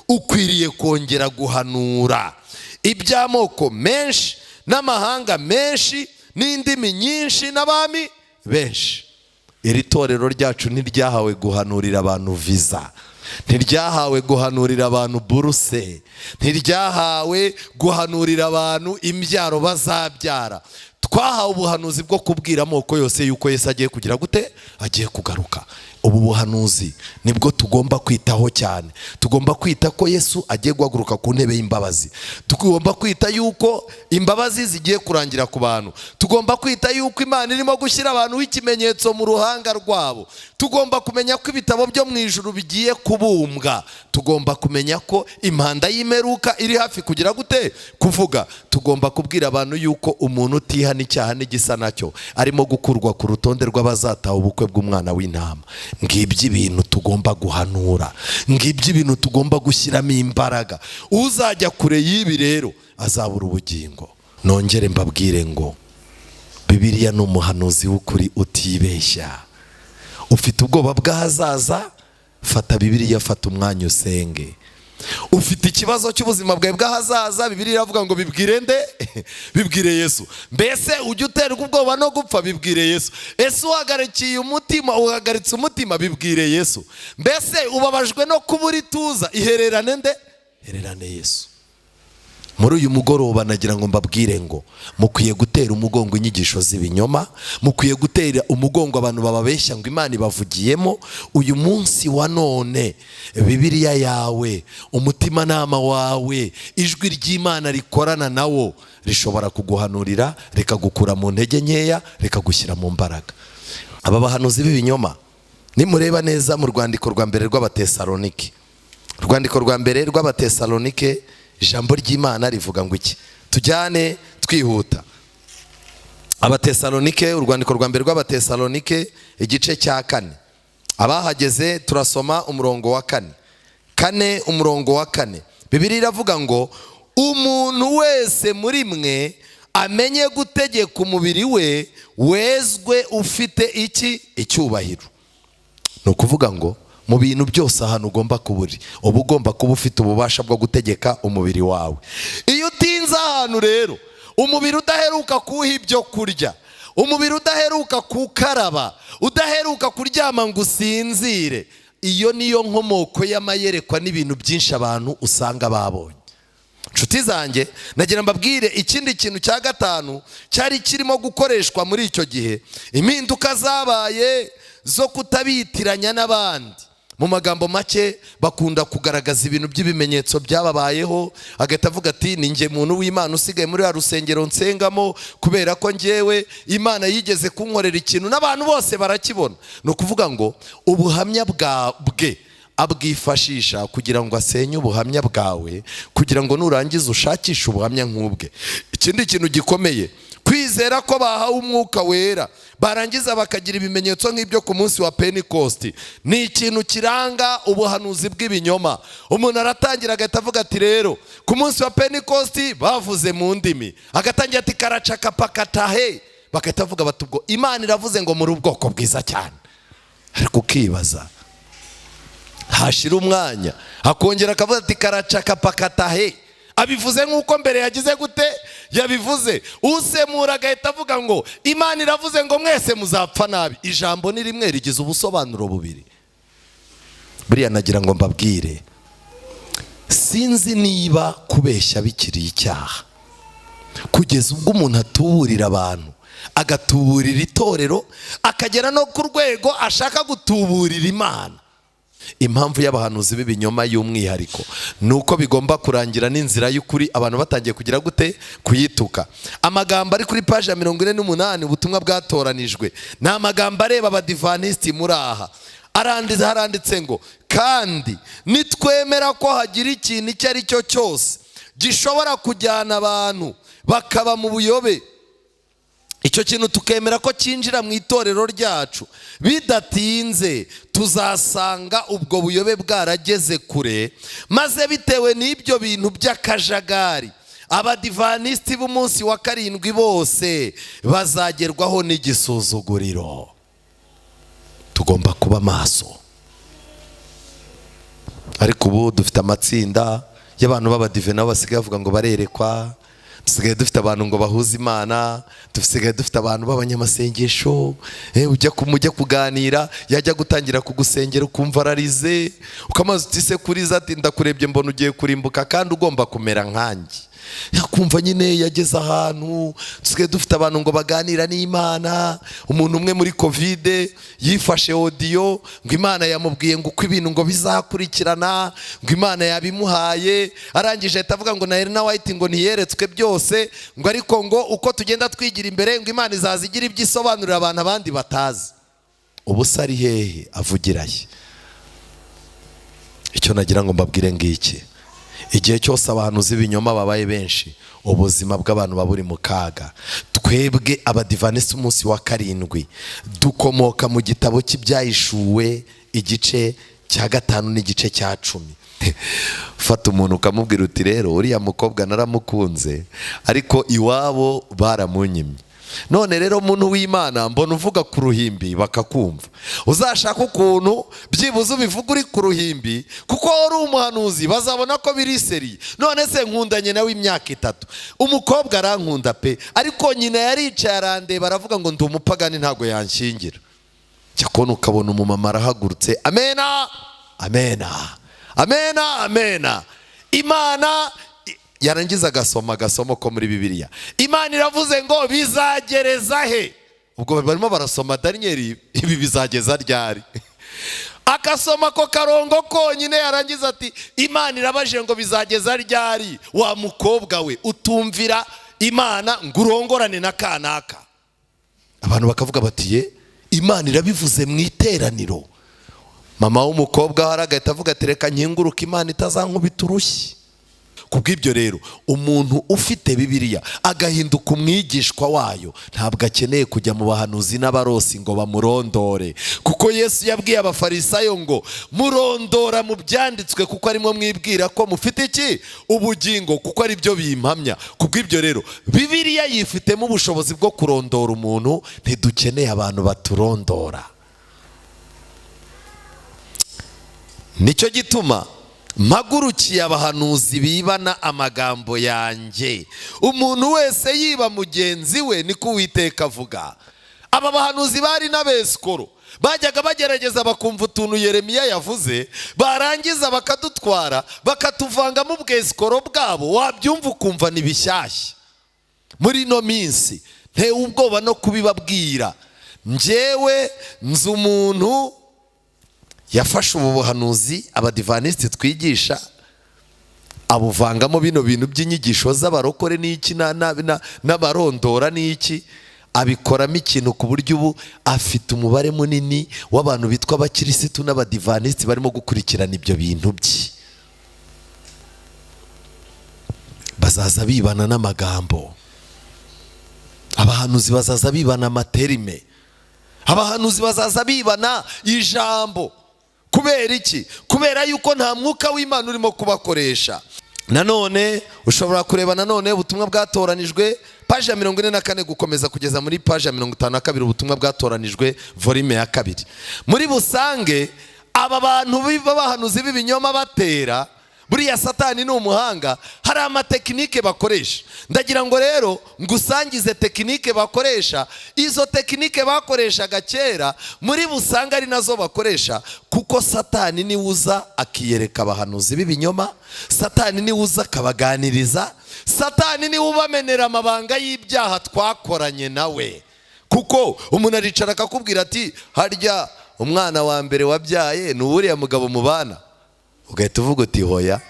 ukwiriye kongera guhanura iby'amoko menshi n'amahanga menshi n'indimi nyinshi n'abami benshi. Iri torero ryacu ntiryahawe guhanurira abantu viza, ntiryahawe guhanurira abantu buruse, ntiryahawe guhanurira abantu imbyaro bazabyara. Twahawe ubuhanuzi bwo kubwira amoko yose yuko Yesu agiye kugira gute, agiye kugaruka. Ubu buhanuzi nibwo tugomba kwitaho cyane. Tugomba kwita ko Yesu agiye guhaguruka ku ntebe y'imbabazi. Tugomba kwita yuko imbabazi zigiye kurangira ku bantu. Tugomba kwita yuko Imana irimo gushyira abantu ikimenyetso mu ruhanga rwabo. Tugomba kumenya ko ibitabo byo mu ijuru bigiye kubumbwa. Tugomba kumenya ko impanda y'imperuka iri hafi kugira gute, kuvuga. Tugomba kubwira abantu yuko umuntu utihana icyaha n'igisa nacyo arimo gukurwa ku rutonde rw'abazataha ubukwe bw'umwana w'intama. Ngibyo ibintu tugomba guhanura, ngibyo ibintu tugomba gushyiramo imbaraga. Uzajya kure y'ibi rero azabura ubugingo. Nongere mbabwire ngo Bibiliya ni umuhanuzi w'ukuri utibeshya. Ufite ubwoba bw'ahazaza, fata Bibiliya, fata umwanya usenge. Ufite ikibazo cy'ubuzima bwawe bw'ahazaza, Bibiliya iravuga ngo bibwire nde? Bibwire Yesu. Mbese ujye uterwa ubwoba no gupfa? Bibwire Yesu. Ese uhagarikiye umutima, uhagaritse umutima? Bibwire Yesu. Mbese ubabajwe no kubura ituza? Ihererane nde? Hererane Yesu. Muri uyu mugoroba nagira ngo mbabwire ngo mukwiye gutera umugongo inyigisho z'ibinyoma, mukwiye gutera umugongo abantu bababeshya ngo Imana ibavugiyemo. Uyu munsi wa none Bibiliya yawe, umutima nama wawe, ijwi ry'Imana rikorana nawo rishobora kuguhanurira, rikagukura mu ntege nkeya, rikagushyira mu mbaraga. Aba bahanuzi b'ibinyoma nimureba neza mu rwandiko rwa mbere rw'Abatesalonike, urwandiko rwa mbere rw'Abatesalonike, ijambo ry'Imana rivuga ngo iki? Tujyane twihuta. Abatesalonike, urwandiko rwa mbere rw'Abatesalonike, igice cya 4. Abahageze turasoma umurongo wa 4. Umurongo wa 4. Bibiliya iravuga ngo umuntu wese muri mwe amenye gutegeka umubiri we, wezwe ufite iki? Icyubahiro. No kuvuga ngo mu bintu byose ahantu ugomba kuburi, uba ugomba kuba ufite ububasha bwo gutegeka umubiri wawe. Iyo utinze ahantu rero, umubiri udaheruka kuha ibyo kurya, umubiri udaheruka kukaraba, udaheruka kuryama ngo usinzire, iyo niyo nkomoko y'amayerekwa n'ibintu byinshi abantu usanga babonye. Nshuti zanjye, nagira mbabwire ikindi kintu cya 5 cyari kirimo gukoreshwa muri icyo gihe. Impinduka zabaye zo kutabitiranya n'abandi. Mu magambo make bakunda kugaragaza ibintu by'ibimenyetso byababayeho, agahita avuga ati ni nge muntu w'Imana usigaye muri ya rusengero nsengamo kubera ko ngewe Imana yigeze kunkorera ikintu n'abantu bose barakibona. No kuvuga ngo ubuhamya bwe abwifashisha kugira ngo asenye ubuhamya bwawe, kugira ngo nurangiza ushakishe ubuhamya nk'ubwe. Ikindi kintu gikomeye, kwizera ko bahawe umwuka wera barangiza bakagira ibimenyetso nk'ibyo ku munsi wa Pentecost, ni ikintu kiranga ubuhanuzi bw'ibinyoma. Umuntu aratangira agahita avuga ati rero ku munsi wa Pentecost bavuze mu ndimi, agatangira ati karacakapakatahe, bagahita avuga bati ubwo Imana iravuze ngo muri ubwoko bwiza cyane. Ariko ukibaza, hashira umwanya akongera akavuga ati karacakapakatahe, abivuze nk'uko mbere yagize gute, yabivuze. Usemura agahita avuga ngo Imana iravuze ngo mwese muzapfa nabi. Ijambo ni rimwe rigize ubusobanuro bubiri. Buriya nagira ngo mbabwire, sinzi niba kubeshya bikiri icyaha, kugeza ubwo umuntu atuburira abantu, agatuburira itorero, akagera no ku rwego ashaka gutuburira Imana. Impamvu y'abahanuzi b'ibinyoma y'umwihariko nuko bigomba kurangira n'inzira y'ukuri abantu batangiye kugira gute, kuyituka. Amagambo ari kuri page ya 48 ubutumwa bwatoranijwe, ni amagambo areba abadivantisti muri aha. Haranditse ngo kandi nitwemera ko hagira ikintu icyo ari cyo cyose gishobora kujyana abantu bakaba mu buyobe, icyo kintu tukemera ko cyinjira mu itorero ryacu, bidatinze tuzasanga ubwo buyobe bwarageze kure, maze bitewe n'ibyo bintu by'akajagari abadivantisti b'umunsi wa 7 bose bazagerwaho n'igisuzuguriro. Tugomba kuba maso. ariko ubu dufite amatsinda y'abantu b'abadive nabo basigaye bavuga ngo barerekwa, dusigaye dufite abantu ngo bahuze Imana, dusigaye dufite abantu b'abanyamasengesho, mujya kuganira yajya gutangira kugusengera ukumva ararize, ukamaze utise kuriza ati ndakurebye mbona ugiye kurimbuka kandi ugomba kumera nkanjye. Yakumva nyine yageze ahantu. Dusigaye dufite abantu ngo baganira n'Imana. Umuntu umwe muri Covid yifashe audio ngo Imana yamubwiye ngo uko ibintu ngo bizakurikirana, ngo Imana yabimuhaye, arangije atavuga ngo na Elena White ngo ntiyeretswe byose, ngo ariko ngo uko tugenda twigira imbere ngo Imana izazigira ibyisobanurira abantu abandi batazi. Ubusa ari hehe avugiraye? Icyo nagira ngo mbabwire ngiki, igihe cyose abahanuzi b'ibinyoma babaye benshi, ubuzima bw'abantu baburi mu kaga. Twebwe abadivanisi umunsi wa karindwi dukomoka mu gitabo cy'ibyahishuwe igice cya 5 n'igice cya 10. Fata umuntu ukamubwira uti rero uriya mukobwa naramukunze ariko iwabo baramunyimye, none rero muntu w'Imana mbona uvuga ku ruhimbi bakakumva. Uzashaka ukuntu byibuze ubivuga uri ku ruhimbi, kuko uri umuhanuzi bazabona ko biri seri. None se nkundanye nawe imyaka 3, umukobwa arankunda pe, ariko nyina yaricaye arandeba baravuga ngo ndi umupagani ntago yanshingira. Cyakona ukabona umumama arahagurutse, amena amena amena amena. Imana yarangiza agasomo ko muri Bibiliya. Imana iravuze ngo bizagereza he? Ubwo barimo barasoma Daniel, ibi bizageza ryari? Akasoma ko karongo konyine yarangiza ati Imana irabaje ngo bizageza ryari? Wa mukobwa we utumvira Imana ngo urongorane na kanaka. Abantu bakavuga bati ye Imana irabivuze mu iteraniro. Mama w'umukobwa haragahita avuga ati reka nkinguruka Imana itazankubita urushyi. Kubw'ibyo rero umuntu ufite Bibiliya agahinduka umwigishwa wayo ntabwo akeneye kujya mu bahanuzi n'abarosi ngo bamurondore, kuko Yesu yabwiye abafarisayo ngo murondora mu byanditswe kuko arimo mwibwira ko mufite iki? Ubugingo, kuko ari byo bimpamya. Kubw'ibyo rero Bibiliya yifitemo ubushobozi bwo kurondora umuntu, ntidukeneye abantu baturondora. Nicyo gituma mpagurukiye abahanuzi bibana amagambo yanjye. Umuntu wese yiba mugenzi we niko Uwiteka avuga. Aba bahanuzi bari n'abeskoro, bajyaga bagerageza bakumva utuntu Yeremiya yavuze, barangiza bakadutwara bakatuvangamo ubweskoro bwabo, wabyumva ukumva ni bishyashya. Muri no minsi ntewe ubwoba no kubibabwira. Njyewe nzi umuntu yafashe ubu buhanuzi abadivanisi twigisha abuvangamo bino bintu by'inyigisho z'abarokore n'iki n'abarondora n'iki, abikoramo ikintu ku buryo ubu afite umubare munini w'abantu bitwa abakirisitu n'abadivanisi barimo gukurikirana ibyo bintu bye. Bazaza bibana n'amagambo, abahanuzi bazaza bibana amaterime, abahanuzi bazaza bibana ijambo. Kubera iki? Kubera yuko nta mwuka w'Imana urimo kubakoresha. Nanone ushobora kureba nanone ubutumwa bwatoranijwe page ya 44 gukomeza kugeza muri page ya 52, ubutumwa bwatoranijwe volume ya 2. Muri busange aba bantu b'abahanuzi b'ibinyoma batera, buriya Satani ni umuhanga, hari amatekinike bakoresha. Ndagira ngo rero ngusangize tekinike bakoresha. Izo tekinike bakoreshaga kera muri busanga ari nazo bakoresha, kuko Satani ni uza akiyereka abahanuzi b'ibinyoma, Satani ni uza akabaganiriza, Satani ni ubamenera amabanga y'ibyaha twakoranye nawe. Kuko umuntu aricara akakubwira ati harya umwana wa mbere wabyaye ni uriya mugabo mubana, ugahita uvuga uti hoya,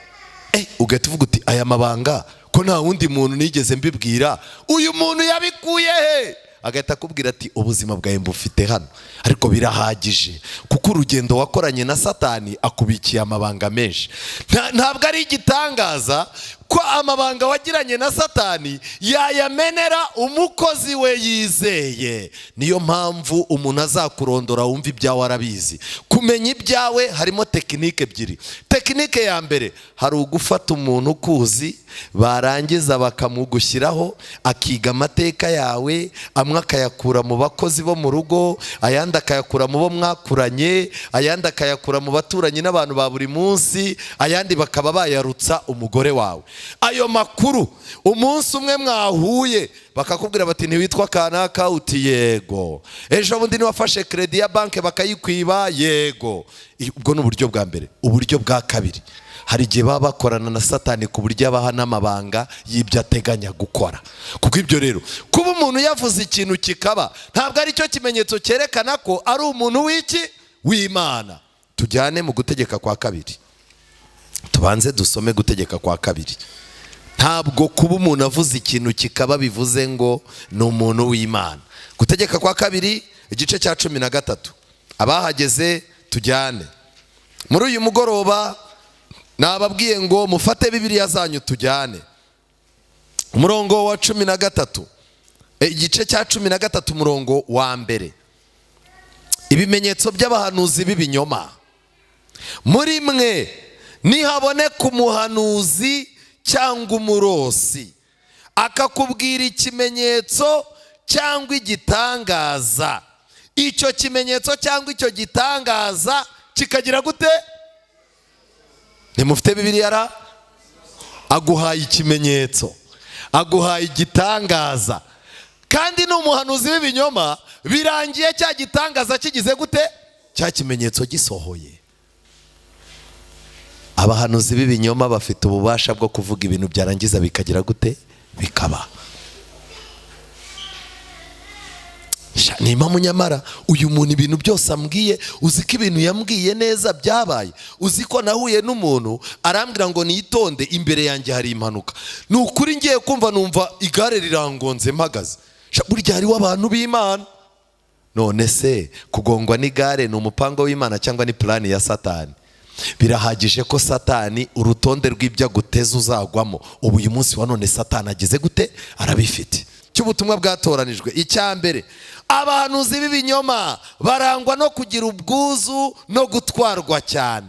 ugahita uvuga uti aya mabanga ko nta wundi muntu nigeze mbibwira, uyu muntu yabikuye he? Agahita akubwira ati ubuzima bwawe mbufite hano, ariko birahagije kuko urugendo wakoranye na Satani akubikiye amabanga menshi. Ntabwo ari igitangaza ko amabanga wagiranye na Satani yayamenera umukozi we yizeye. Niyo mpamvu umuntu azakurondora wumva ibyawe arabizi. Kumenya ibyawe harimo tekinike ebyiri. Tekinike ya mbere hari ugufata umuntu ukuzi barangiza bakamugushyiraho akiga amateka yawe, amwe akayakura mu bakozi bo mu rugo, ayandi akayakura mu bo mwakuranye, ayandi akayakura mu baturanyi n'abantu ba buri munsi, ayandi bakaba bayarutsa umugore wawe. Ayo makuru umunsi umwe mwahuye bakakubwira bati ntiwitwa kanaka, uti yego. Ejo bundi niwafashe kredi ya banke bakayikwiba, yego. Ubwo ni uburyo bwa mbere. Uburyo bwa kabiri, hari igihe baba bakorana na Satani ku buryo abaha n'amabanga y'ibyo ateganya gukora. Kuko ibyo rero, kuba umuntu yavuze ikintu kikaba ntabwo ari cyo kimenyetso cyerekana ko ari umuntu w'iki w'Imana. Tujyane mu gutegeka kwa kabiri, tubanze dusome gutegeka kwa kabiri. Ntabwo kuba umuntu avuze ikintu kikaba bivuze ngo ni umuntu w'Imana. Gutegeka kwa kabiri igice cya 13. Abahageze tujyane. Muri uyu mugoroba nababwiye ngo mufate Bibiliya zanyu tujyane. Umurongo wa 13, igice cya 13 umurongo wa mbere. Ibimenyetso by'abahanuzi b'ibinyoma. Muri mwe nihaboneka umuhanuzi cyangwa umurosi akakubwira ikimenyetso cyangwa igitangaza, icyo kimenyetso cyangwa icyo gitangaza kikagira gute? Nimufite Bibiliya ra? Aguhaye ikimenyetso, aguhaye igitangaza, kandi n'umuhanuzi w'ibinyoma birangiye cya gitangaza kigize gute? Cya kimenyetso gisohoye. Abahanuzi b'ibinyoma bafite ububasha bwo kuvuga ibintu byarangiza bikagira gute? Bikaba. Nima munyamara uyu muntu ibintu byose ambwiye, uzi ko ibintu yambwiye neza byabaye. Uzi ko nahuye n'umuntu arambwira ngo nitonde, imbere yanjye hari impanuka. Ni ukuri ngiye kumva numva igare rirangonze mpagaze. Burya hariho abantu b'Imana. None se kugongwa n'igare ni umupango w'Imana cyangwa ni plani ya Satani? Birahagije ko Satani urutonde rw'ibyo aguteza uzagwamo. Ubu uyu munsi wa none Satani agize gute? Arabifite. Cy'ubutumwa bwatoranijwe. Icya mbere, abahanuzi b'ibinyoma barangwa no kugira ubwuzu no gutwarwa cyane.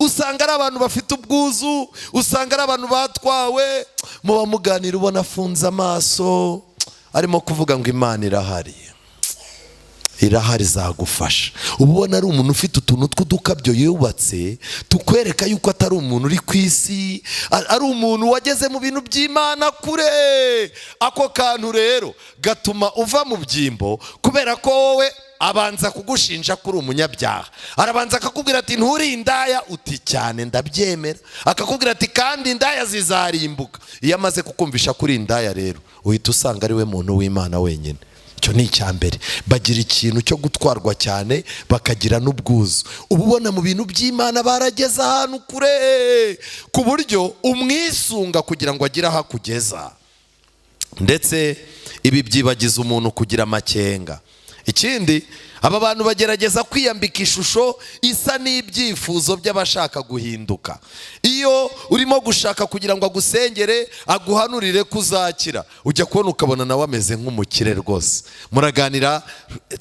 Usanga ari abantu bafite ubwuzu, usanga ari abantu batwawe, muba muganira ubona afunze amaso arimo kuvuga ngo Imana irahari, irahari zagufasha. Ubona ari umuntu ufite utuntu tw'udukabyo yubatse tukwereka yuko atari umuntu uri ku isi, ari umuntu wageze mu bintu by'Imana kure. Ako kantu rero gatuma uva mu byimbo, kubera ko wowe abanza kugushinja kuri umunyabyaha. Arabanza akakubwira ati nturi indaya, uti cyane ndabyemera. Akakubwira ati kandi indaya zizarimbuka. Iyo amaze kukumvisha kuri indaya rero uhita usanga ari we muntu w'Imana wenyine. Cyo ni icyambere. Bagira ikintu cyo gutwarwa cyane, bakagira n'ubwuzu. Ububona mu bintu by'Imana barageza ahantu kure ku buryo umwisunga kugira ngo agire aho kugeza. Ndetse ibi byibagiza umuntu kugira amakenga. Ikindi, aba bantu bagerageza kwiyambika ishusho isa n'ibyifuzo by'abashaka guhinduka. Iyo urimo gushaka kugira ngo agusengere, aguhanurire kuzakira, ujya kubona ukabona nawe ameze nk'umukire rwose. Muraganira,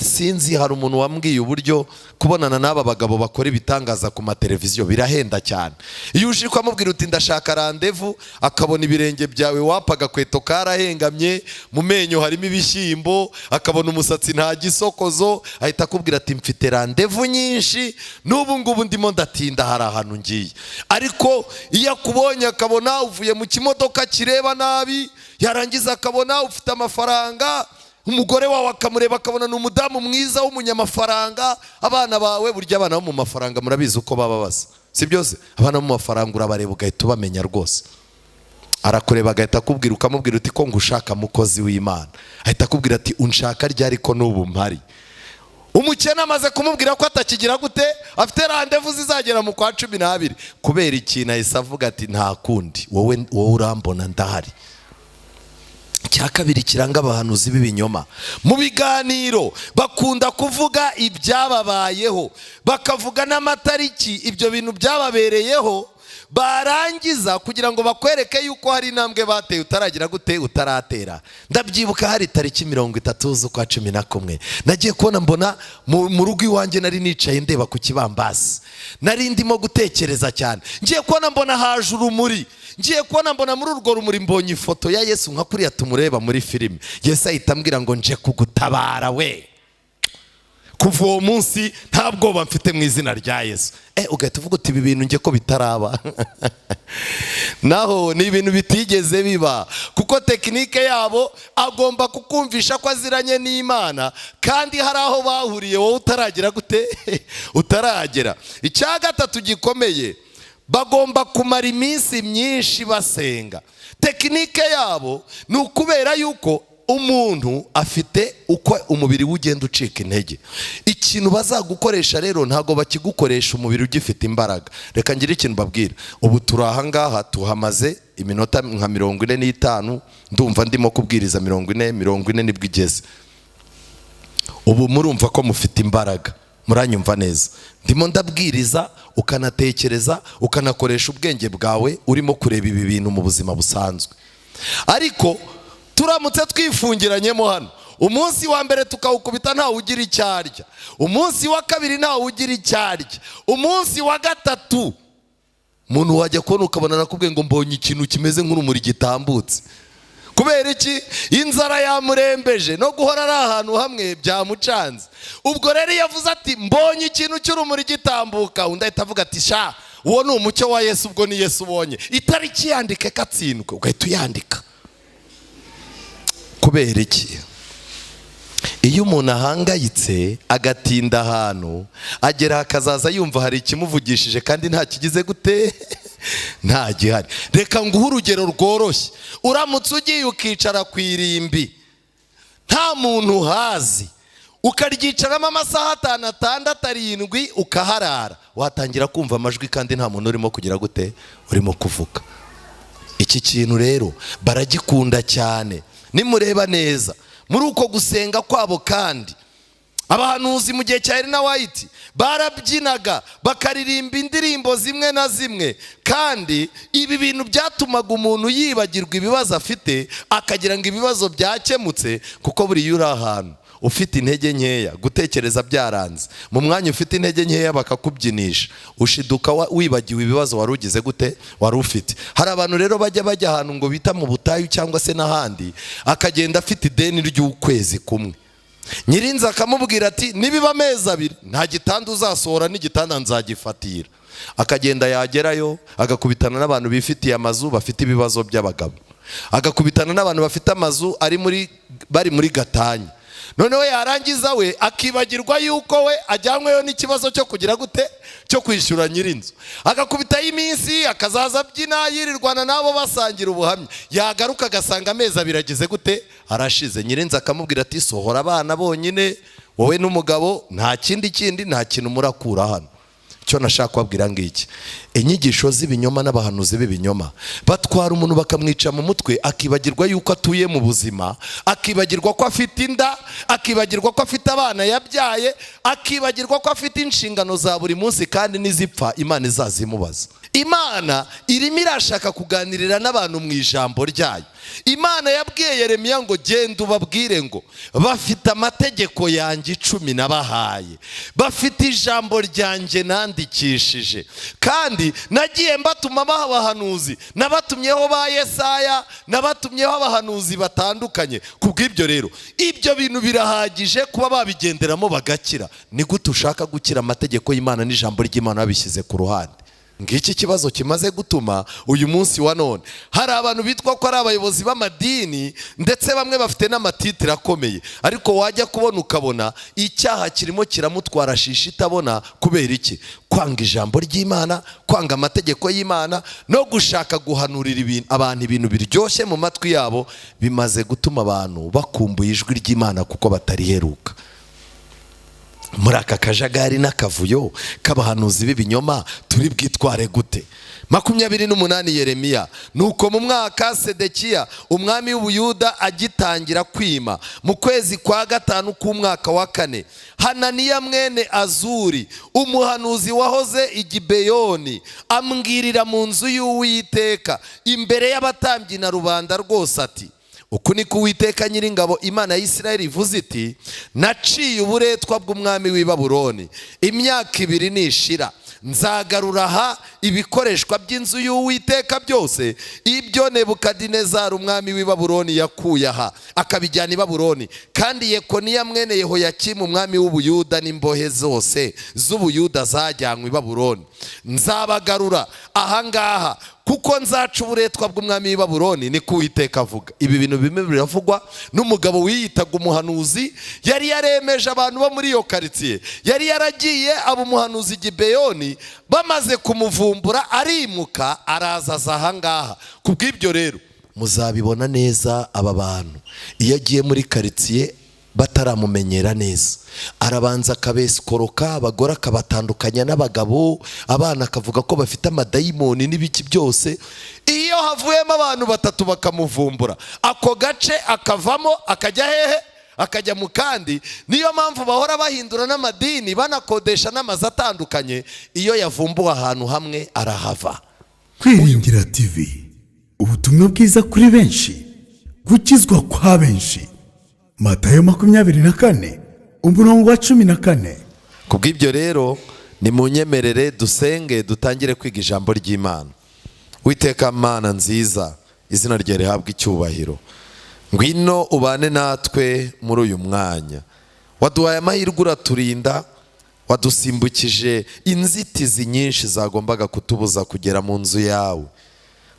sinzi hari umuntu wambwiye uburyo kubonana n'aba bagabo bakora ibitangaza ku mateleviziyo birahenda cyane. Iyo uje kwamubwira uti ndashaka randevu, akabona ibirenge byawe wapaga kweto karahengamye, mu menyo harimo ibishyimbo, akabona umusatsi nta gisokozo, ahita akubwira ati mfite randevu nyinshi, n'ubu ngubu ndimo ndatinda, hari ahantu ngiye. Ariko iyo akubonye akabona uvuye mu kimodoka kireba nabi, yarangiza akabona ufite amafaranga, umugore wawe akamureba akabona ni umudamu mwiza w'umunyamafaranga. Abana bawe, burya abana bo mu mafaranga murabizi uko baba basa, si byose? Abana bo mu mafaranga urabareba ugahita ubamenya rwose. Arakureba agahita akubwira, ukamubwira uti ko ngushaka mukozi w'Imana, ahita akubwira ati unshaka ryari ko n'ubu mpari. Umukene amaze kumubwira ko atakigira gute, afite randevu zizagera mu kwa 12, kubera ikintu ahise avuga ati nta kundi, wowe urambona ndahari. Cya kabiri kiranga abahanuzi b'ibinyoma, mu biganiro bakunda kuvuga ibyababayeho, bakavuga n'amatariki ibyo bintu byababereyeho, barangiza kugira ngo bakwereke yuko hari intambwe bateye utaragira gute utaratera. Ndabyibuka hari tariki 30 z'ukwa 11 nagiye kubona mbona mu rugo iwanjye nari nicaye ndeba ku kibambasi, nari ndimo gutekereza cyane, ngiye kubona mbona haje urumuri, ngiye kubona mbona muri urwo rumuri mbonye ifoto ya Yesu nka kuriya tumureba muri filime. Yesu ahita ambwira ngo nje kugutabara we. Kuva uwo munsi nta bwoba mfite mu izina rya Yesu. Ugahita uvuga uti ibi bintu nge ko bitaraba. Naho ni ibintu bitigeze biba, kuko tekinike yabo agomba kukumvisha ko aziranye n'Imana, kandi hari aho bahuriye wowe utaragira gute utaragera. Icya gatatu gikomeye, bagomba kumara iminsi myinshi basenga. Tekinike yabo ni ukubera yuko umuntu afite uko umubiri ugenda ucika intege. Ikintu bazagukoresha rero ntago bakigukoresha umubiri ugifite imbaraga. Reka ngire ikintu babwira. Ubu turaha ngaha tuhamaze iminota nka 45, ndumva ndimo kubwiriza 40 nibwo igeze. Ubu murumva ko mufite imbaraga, muranyumva neza. Ndimo ndabwiriza ukanatekereza, ukanakoresha ubwenge bwawe urimo kureba ibi bintu mu buzima busanzwe. Ariko turamutse twifungiranyemo hano, umunsi wa mbere tukawukubita ntawe ugira icyarya, umunsi wa kabiri ntawe ugira icyarya, umunsi wa gatatu umuntu wajya kubona ukabona nakubwiye ngo mbonye ikintu kimeze nk'urumuri gitambutse. Kubera iki? Inzara yamurembeje no guhora ari ahantu hamwe byamucanze. Ubwo rero yavuze ati mbonye ikintu cy'urumuri gitambuka, undi ahita avuga ati sha uwo ni umucyo wa Yesu. Ubwo ni Yesu ubonye, itariki yandike katsindwe, ugahita uyandika. Kubera iki? Iyo umuntu ahangayitse agatinda ahantu, agera akazaza yumva hari ikimuvugishije kandi nta kigize gute nta gihari. Reka nguhe urugero rworoshye. Uramutse ugiye ukicara ku irimbi nta muntu hazi, ukaryicaramo amasaha 5, 6, 7 ukaharara, watangira kumva amajwi kandi nta muntu urimo kugira gute urimo kuvuga. Iki kintu rero baragikunda cyane. Nimureba neza muri uko gusenga kwabo, kandi abahanuzi mu gihe cya Elena White barabyinaga bakaririmba indirimbo zimwe na zimwe, kandi ibi bintu byatumaga umuntu yibagirwa ibibazo afite, akagira ngo ibibazo byakemutse. Kuko buri yuri ahantu ufite intege nkeya, gutekereza byaranze, mu mwanya ufite intege nkeya bakakubyinisha, ushiduka wibagiwe ibibazo wari ugize gute wari ufite. Hari abantu rero bajya ahantu ngo bita mu butayu cyangwa se n'ahandi, akagenda afite ideni ry'ukwezi kumwe. Nyirinzi akamubwira ati nibiba amezi 2 nta gitanda uzasohora, n'igitanda nzagifatira. Akagenda yagerayo agakubitana n'abantu bifitiye amazu bafite ibibazo by'abagabo, agakubitana n'abantu bafite amazu bari muri gatanya. Noneho yarangiza we akibagirwa yuko we ajyanyweyo n'ikibazo cyo kugira gute cyo kwishyura nyirinzu. Agakubitaho iminsi, akazaza abyina yirirwana nabo basangira ubuhamya, yagaruka agasanga amezi 2 agize gute arashize. Nyirinzu akamubwira ati sohora abana bonyine wowe n'umugabo, nta kintu murakura hano. Cyo nashaka kubabwira ngiki, inyigisho z'ibinyoma n'abahanuzi b'ibinyoma batwara umuntu bakamwica mu mutwe, akibagirwa yuko atuye mu buzima, akibagirwa ko afite inda, akibagirwa ko afite abana yabyaye, akibagirwa ko afite inshingano za buri munsi, kandi nizipfa Imana izazimubaza. Imana irimo irashaka kuganirira n'abantu mu ijambo ryayo. Imana yabwiye Yeremiya ngo genda ubabwire ngo bafite amategeko yanjye 10 nabahaye, bafite ijambo ryanjye nandikishije, kandi nagiye mbatuma abahanuzi, nabatumyeho ba Yesaya, nabatumyeho abahanuzi batandukanye. Kubw'ibyo rero ibyo bintu birahagije kuba babigenderamo bagakira. Ni gute ushaka gukira amategeko y'Imana n'ijambo ry'Imana babishyize ku ruhande? Ngiki kibazo kimaze gutuma uyu munsi wa none hari abantu bitwa ko ari abayobozi b'amadini, ndetse bamwe bafite n'amatitire akomeye, ariko wajya kubona ukabona icyaha kirimo kiramutwara shishi itabona. Kubera iki? Kwanga ijambo ry'Imana, kwanga amategeko y'Imana, no gushaka guhanurira abantu ibintu biryoshye mu matwi yabo, bimaze gutuma abantu bakumbuye ijwi ry'Imana kuko batariheruka. muri aka kajagari n'akavuyo k'abahanuzi b'ibinyoma turi bwitware gute? 28 Yeremiya. Nuko mu mwaka Sedekiya umwami w'Ubuyuda agitangira kwima, mu kwezi kwa gatanu k'umwaka wa 4, Hananiya mwene Azuri umuhanuzi wahoze i Gibeyoni ambwirira mu nzu y'Uwiteka imbere y'abatambyi na rubanda rwose ati, uku ni ko Uwiteka Nyiringabo Imana ya Isirayeli ivuze iti, naciye uburetwa bw'umwami w'i Babuloni, imyaka 2 nishira nzagarura ibikoreshwa by'inzu y'Uwiteka byose, ibyo Nebukadinezari umwami w'i Babuloni yakuye akabijyana i Babuloni, kandi Yekoniya mwene Yehoyakimu umwami w'Ubuyuda n'imbohe zose z'Ubuyuda zajyanywe i Babuloni nzabagarura ahangaha, kuko nzaca uburetwa bw'umwami w'i Babuloni, ni ko Uwiteka avuga. Ibi bintu bimwe biravugwa n'umugabo wiyitaga umuhanuzi, yari yaremeje abantu bo muri iyo karitsiye, yari yaragiye aba umuhanuzi i Gibeyoni, bamaze kumuvumbura arimuka araza ahangaha. Kubw'ibyo rero muzabibona neza, aba bantu iyo agiye muri karitsiye bataramumenyera neza, arabanza akabesikoroka, abagore akabatandukanya n'abagabo, abana akavuga ko bafite amadayimoni n'ibiki byose. Iyo havuyemo abantu 3 bakamuvumbura, ako gace akavamo akajya hehe? Akajya mu kandi. Niyo mpamvu bahora bahindura n'amadini, banakodesha n'amazu atandukanye. Iyo yavumbuwe ahantu hamwe arahava. Kwiringira TV, ubutumwa bwiza kuri benshi, gukizwa kwa benshi. Matayo 24 umurongo wa 14. Kubw'ibyo rero ni munyemerere dusenge, dutangire kwiga ijambo ry'Imana. Uwiteka Mana nziza, izina rye rihabwe icyubahiro. Ngwino ubane natwe muri uyu mwanya. Waduhaye amahirwe uraturinda, wadusimbukije inzitizi nyinshi zagombaga kutubuza kugera mu nzu yawe,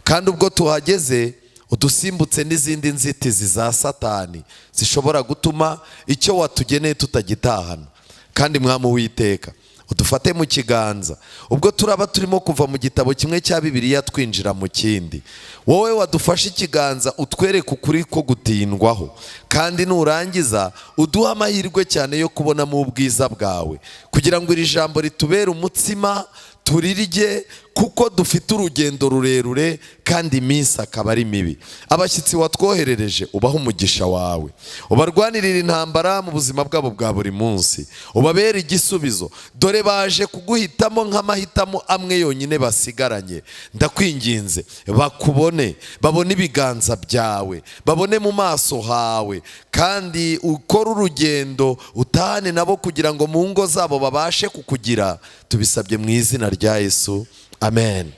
kandi ubwo tuhageze udusimbutse n'izindi nzitizi za Satani zishobora gutuma icyo watugeneye tutagitahana. Kandi Mwami Uwiteka, udufate mu kiganza ubwo turaba turimo kuva mu gitabo kimwe cya Bibiliya twinjira mu kindi. Wowe wadufashe ikiganza utwereke ukuri ko gutindwaho, kandi nurangiza uduha amahirwe cyane yo kubona mu ubwiza bwawe, kugira ngo iri jambo ritubere umutsima turirye, kuko dufite urugendo rurerure kandi iminsi akaba ari mibi. Abashyitsi watwoherereje ubaha umugisha wawe, ubarwanirira intambara mu buzima bwabo bwa buri munsi, ubabere igisubizo. Dore baje kuguhitamo nk'amahitamo amwe yonyine basigaranye. Ndakwinginze bakubone, babone ibiganza byawe, babone mu maso hawe, kandi ukora urugendo utahane nabo kugira ngo mu ngo zabo babashe kukugira. Tubisabye mu izina rya Yesu, amen.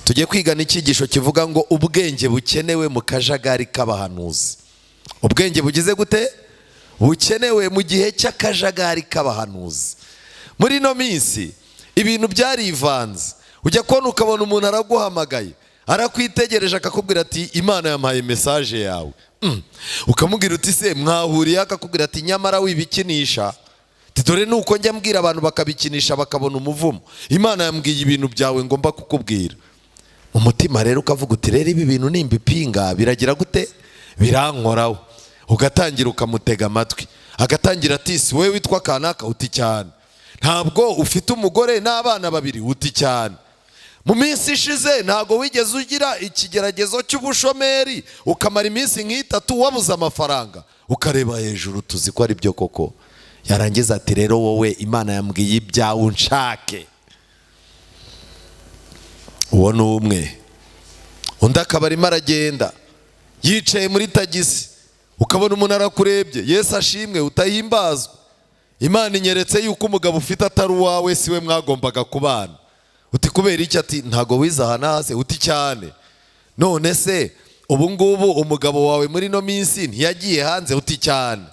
Tugiye kwigana icyigisho kivuga ngo ubwenge bukenewe mu kajagari k'abahanuzi. Ubwenge bugize gute? Bukenewe mu gihe cy'akajagari k'abahanuzi. Muri no minsi ibintu byarivanze, ujya kubona ukabona umuntu araguhamagaye, arakwitegereje akakubwira ati Imana yampaye message yawe. Ukamubwira uti se mwahuriye? Akakubwira ati nyamara wibikinisha. Dore nuko njya mbwira abantu bakabikinisha bakabona umuvumo. Imana yambwiye ibintu byawe ngomba kukubwira. Umutima rero ukavuga uti rero ibi bintu nimbipinga biragira gute? Birankoraho. Ugatangira ukamutega amatwi, agatangira ati si wewe witwa kanaka? Uti cyane. Ntabwo ufite umugore n'abana 2? Uti cyane. Mu minsi ishize ntago wigeze ugira ikigeragezo cy'ubushomeri ukamara iminsi nk'itatu wabuze amafaranga? Ukareba hejuru, tuzi ko ari byo koko. Yarangiza ati rero wowe Imana yambwiye ibyawe unshake. Uwo ni umwe. Undi akaba arimo aragenda yicaye muri tagisi, ukabona umuntu arakurebye. Yesu ashimwe, utahimbazwa. Imana inyeretse yuko umugabo ufite atari uwawe, siwe mwagombaga kubana. Uti kubera iki? Ati ntago wiza hanase. Uti cyane. None se ubu ngubu umugabo wawe muri no minsi ntiyagiye hanze? Uti cyane.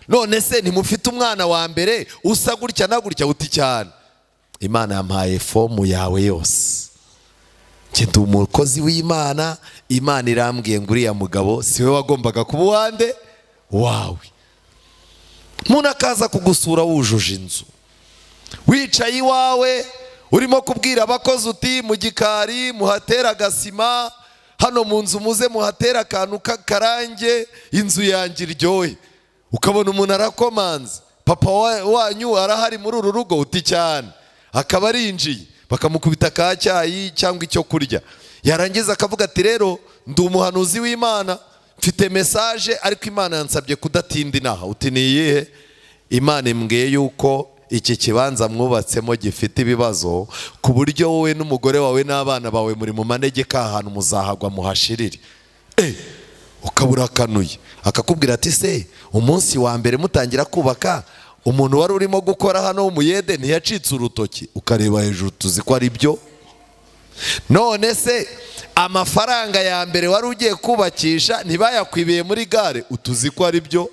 None se ntimufite umwana wa mbere usa gutya na gutya? Uti cyane. Imana yampaye fomu yawe yose. Ndi umukozi w'Imana, Imana irambwiye ngo uriya mugabo siwe wagombaga kuba uwande wawe. Umuntu akaza kugusura wujuje inzu, wicaye iwawe urimo kubwira abakozi uti mu gikari muhatera agasima, hano mu nzu muze muhatera akantu k'akarange, inzu yanjye iryohe. Ukabona umuntu arakomanze, papa wanyu arahari muri uru rugo? Uti cyane. Akaba arinjiye, bakamukubita ka cyayi cyangwa icyo kurya. Yarangiza akavuga ati rero ndi umuhanuzi w'Imana, mfite message ariko Imana yansabye kudatinda inaha. Uti ni iyihe? Imana imbwiye yuko iki kibanza mwubatsemo gifite ibibazo, ku buryo wowe n'umugore wawe n'abana bawe muri mu manegeka ahantu muzahagwa muhashirire. Ukabura kanuye. Akakubwira ati se umunsi wa mbere mutangira kubaka, umuntu wari urimo gukora hano w'umuyede ntiyacitse urutoki? Ukareba hejuru, tuzi ko ari byo. None se amafaranga ya mbere wari ugiye kubakisha ntibayakwibiye muri gare? Utuzi ko ari byo.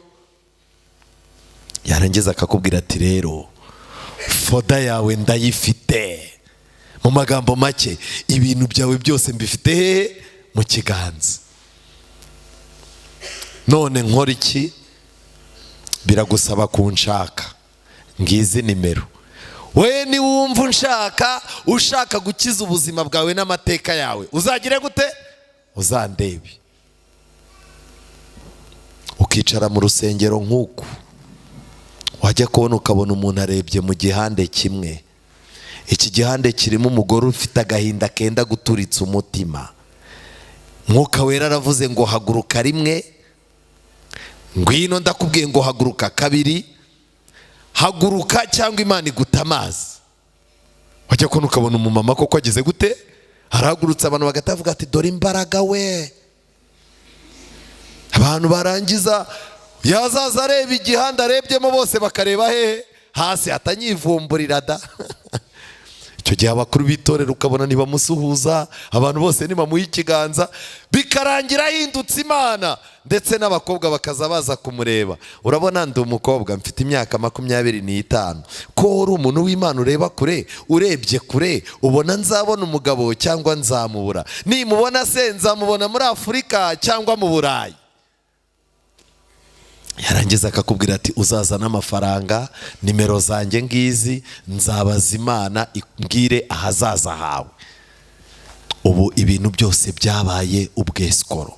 Yarangiza akakubwira ati rero foda yawe ndayifite. Mu magambo make, ibintu byawe byose mbifite hehe? Mu kiganza. None nkora iki? Biragusaba kunshaka. Ngizi nimero. We ni wumva ushaka gukiza ubuzima bwawe n'amateka yawe, uzagire gute? Uzandebe. Ukicara mu rusengero nk'uku, wajya kubona ukabona umuntu arebye mu gihande kimwe. Iki gihande kirimo umugore ufite agahinda kenda guturitsa umutima. Mwuka Wera aravuze ngo haguruka rimwe, ngwino ndakubwiye ngo haguruka kabiri. Haguruka cyangwa Imana iguta amazi. Wajya kubona ukabona umumama koko ageze gute? Arahagurutse, abantu bagatavuga ati dore imbaraga we. Abantu barangiza yazaza areba igihanda arebyemo, bose bakareba hehe? Hasi. Atanyivumburira da. Icyo gihe abakuru b'itorero ukabona ntibamusuhuza, abantu bose nibamuha ikiganza, bikarangira ahindutse Imana, ndetse n'abakobwa bakaza baza kumureba. Urabona ndi umukobwa mfite imyaka 25, ko uri umuntu w'Imana ureba kure, urebye kure ubona nzabona umugabo cyangwa nzamubura? Nimubona se nzamubona muri Afurika cyangwa mu Burayi? Yarangiza akakubwira ati uzaza n'amafaranga, nimero zanjye ngizi, nzabaza Imana imbwire ahazaza hawe. Ubu ibintu byose byabaye ubweskoro.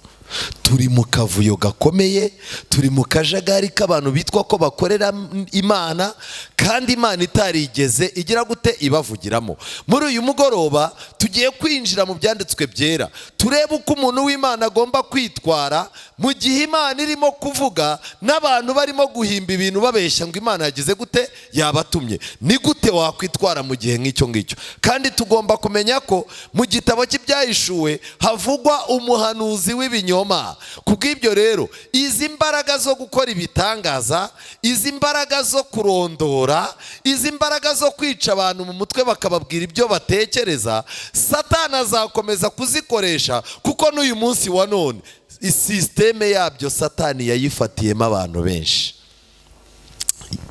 Turi mu kavuyo gakomeye, turi mu kajagari k'abantu bitwa ko bakorera Imana, kandi Imana itarigeze igira gute? Ibavugiramo. Muri uyu mugoroba tugiye kwinjira mu byanditswe byera, turebe uko umuntu w'Imana agomba kwitwara mu gihe Imana irimo kuvuga n'abantu barimo guhimba ibintu babeshya ngo Imana yagize gute? Yabatumye. Ni gute wakwitwara mu gihe nk'icyo ngicyo? Kandi tugomba kumenya ko mu gitabo cy'ibyahishuwe havugwa umuhanuzi w'ibinyoma. Kubw'ibyo rero izi mbaraga zo gukora ibitangaza, izi mbaraga zo kurondora, izi mbaraga zo kwica abantu mu mutwe bakababwira ibyo batekereza, Satani azakomeza kuzikoresha, kuko n'uyu munsi wa none isisteme yabyo Satani yayifatiyemo abantu benshi.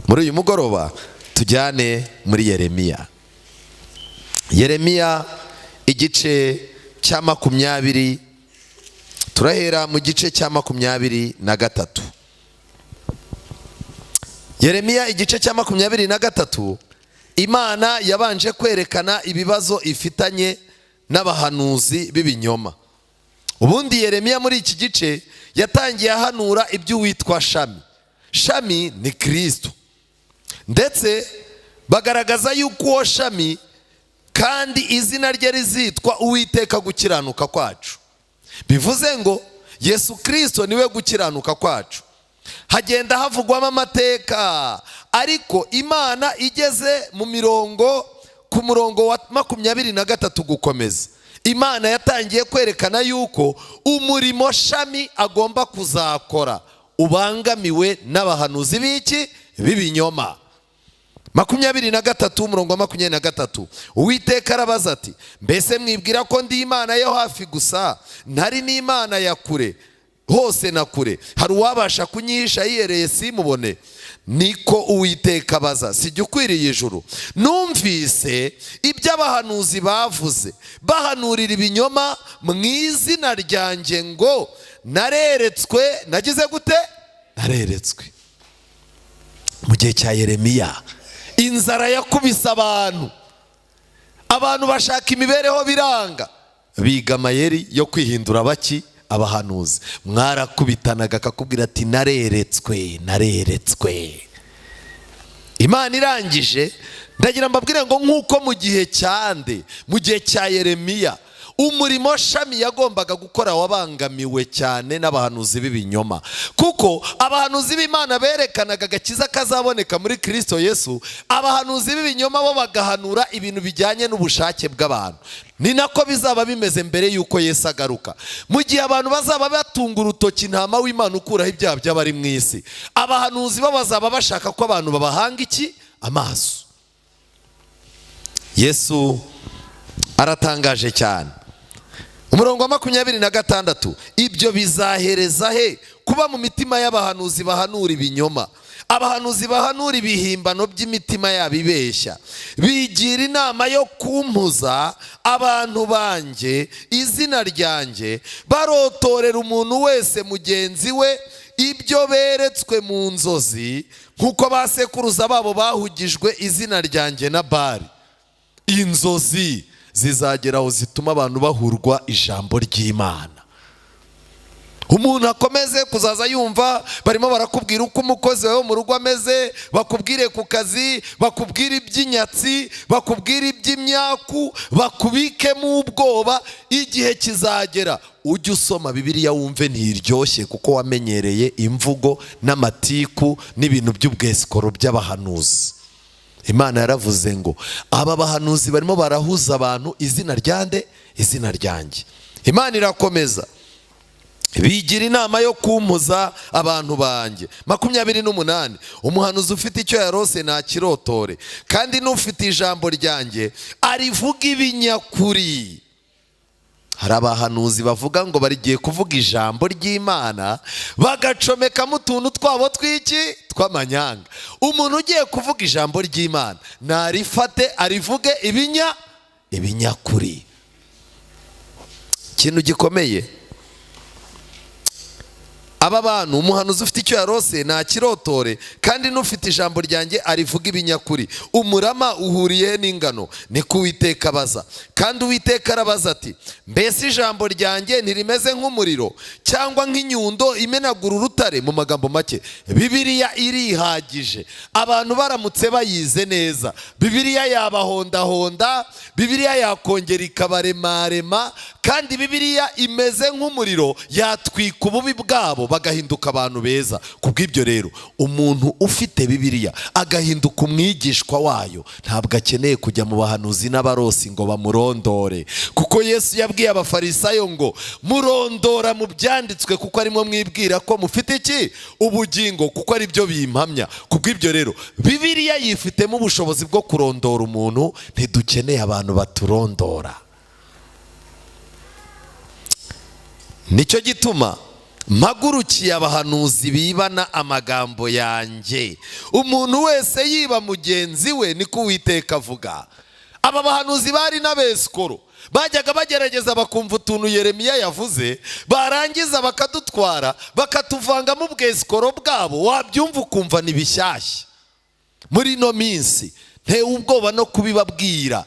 Muri uyu mugoroba tujyane muri Yeremiya. Yeremiya igice cya 20, turahera mu gice cya 23. Yeremiya igice cya 23, Imana yabanje kwerekana ibibazo ifitanye n'abahanuzi b'ibinyoma. Ubundi Yeremiya muri iki gice yatangiye ahanura iby'uwitwa Shami. Shami ni Kristo, ndetse bagaragaza yuko uwo Shami kandi izina rye rizitwa Uwiteka gukiranuka kwacu. Bivuze ngo Yesu Kristo niwe gukiranuka kwacu. Hagenda havugwamo amateka, ariko Imana igeze ku murongo wa 23 gukomeza, Imana yatangiye kwerekana yuko umurimo Shami agomba kuzakora ubangamiwe n'abahanuzi b'iki? B'ibinyoma. 23 umurongo wa 23, Uwiteka arabaza ati mbese mwibwira ko ndi Imana yo hafi gusa, ntari n'Imana ya kure hose na kure? Hari uwabasha kunyihisha yihereye simubone? Niko Uwiteka abaza. Sijya ukwiriye ijuru? Numvise ibyo abahanuzi bavuze bahanurira ibinyoma mu izina ryanjye ngo nareretswe. Nagize gute? Nareretswe. Mu gihe cya Yeremiya inzara yakubise abantu bashaka imibereho biranga, biga amayeri yo kwihindura baki? Abahanuzi. Mwarakubitanaga akakubwira ati nareretswe. Imana irangije ndagira mbabwire ngo nk'uko mu gihe cyande, mu gihe cya Yeremiya, umurimo shami yagombaga gukora wabangamiwe cyane n'abahanuzi b'ibinyoma, kuko abahanuzi b'Imana berekanaga agakiza kazaboneka muri Kristo Yesu, abahanuzi b'ibinyoma bo bagahanura ibintu bijyanye n'ubushake bw'abantu. Ni nako bizaba bimeze mbere yuko Yesu agaruka. Mu gihe abantu bazaba batunga urutoki intama w'Imana ukuraho ibyaha by'abari mu isi, abahanuzi bo bazaba bashaka ko abantu babahanga iki? Amaso. Yesu aratangaje cyane. Umurongo wa 26, ibyo bizahereza he kuba mu mitima y'abahanuzi bahanura ibinyoma? Abahanuzi bahanura ibihimbano by'imitima yabo ibeshya, bigira inama yo kumpuza abantu banjye izina ryanjye, barotorera umuntu wese mugenzi we ibyo beretswe mu nzozi, nk'uko basekuruza babo bahugijwe izina ryanjye na Bali. Inzozi zizageraho zituma abantu bahurwa ijambo ry'Imana. Umuntu akomeze kuzaza yumva barimo barakubwira uko umukozi wawe mu rugo ameze, bakubwire ku kazi, bakubwire iby'inyatsi, bakubwire iby'imyaku, bakubikemo ubwoba. Igihe kizagera ujye usoma Bibiliya wumve ntiryoshye, kuko wamenyereye imvugo n'amatiku n'ibintu by'ubwesikoro by'abahanuzi. Imana yaravuze ngo aba bahanuzi barimo barahuza abantu izina ryande, izina ryanjye. Imana irakomeza, bigira inama yo kumpuza abantu banjye. 28, umuhanuzi ufite icyo yarose ntakirotore, kandi n'ufite ijambo ryanjye arivuga ibinyakuri. Hari abahanuzi bavuga ngo barigiye kuvuga ijambo ry'Imana, bagacomekamo utuntu twabo tw'iki? Tw'amanyanga. Umuntu ugiye kuvuga ijambo ry'Imana narifate arivuge ibinyakuri. Ikintu gikomeye, aba bantu, umuhanuzi ufite icyo yarose ntakirotore, kandi n'ufite ijambo ryanjye arivuga ibinyakuri. Umurama uhuriye n'ingano? Niko Uwiteka abaza. Kandi Uwiteka arabaza ati, mbese ijambo ryanjye ntirimeze nk'umuriro cyangwa nk'inyundo imenagura urutare? Mu magambo make, Bibiliya irihagije. Abantu baramutse bayize neza, Bibiliya yabahondahonda, Bibiliya yakongera ikabaremarema, kandi Bibiliya imeze nk'umuriro, yatwika ububi bwabo bagahinduka abantu beza. Kubw'ibyo rero, umuntu ufite Bibiliya agahinduka umwigishwa wayo, ntabwo akeneye kujya mu bahanuzi n'abarosi ngo bamurondore, kuko Yesu yabwiye abafarisayo ngo murondora mu byanditswe, kuko arimo mwibwira ko mufite iki? Ubugingo, kuko ari byo bimpamya. Kubw'ibyo rero, Bibiliya yifitemo ubushobozi bwo kurondora umuntu, ntidukeneye abantu baturondora. Nicyo gituma mpagurukiye abahanuzi bibana amagambo yanjye. Umuntu wese yiba mugenzi we, niko Uwiteka avuga. Aba bahanuzi bari n'abesikoro, bajyaga bagerageza bakumva utuntu Yeremiya yavuze, barangiza bakadutwara bakatuvangamo ubwesikoro bwabo, wabyumva ukumva ni bishyashya. Muri ino minsi ntewe ubwoba no kubibabwira.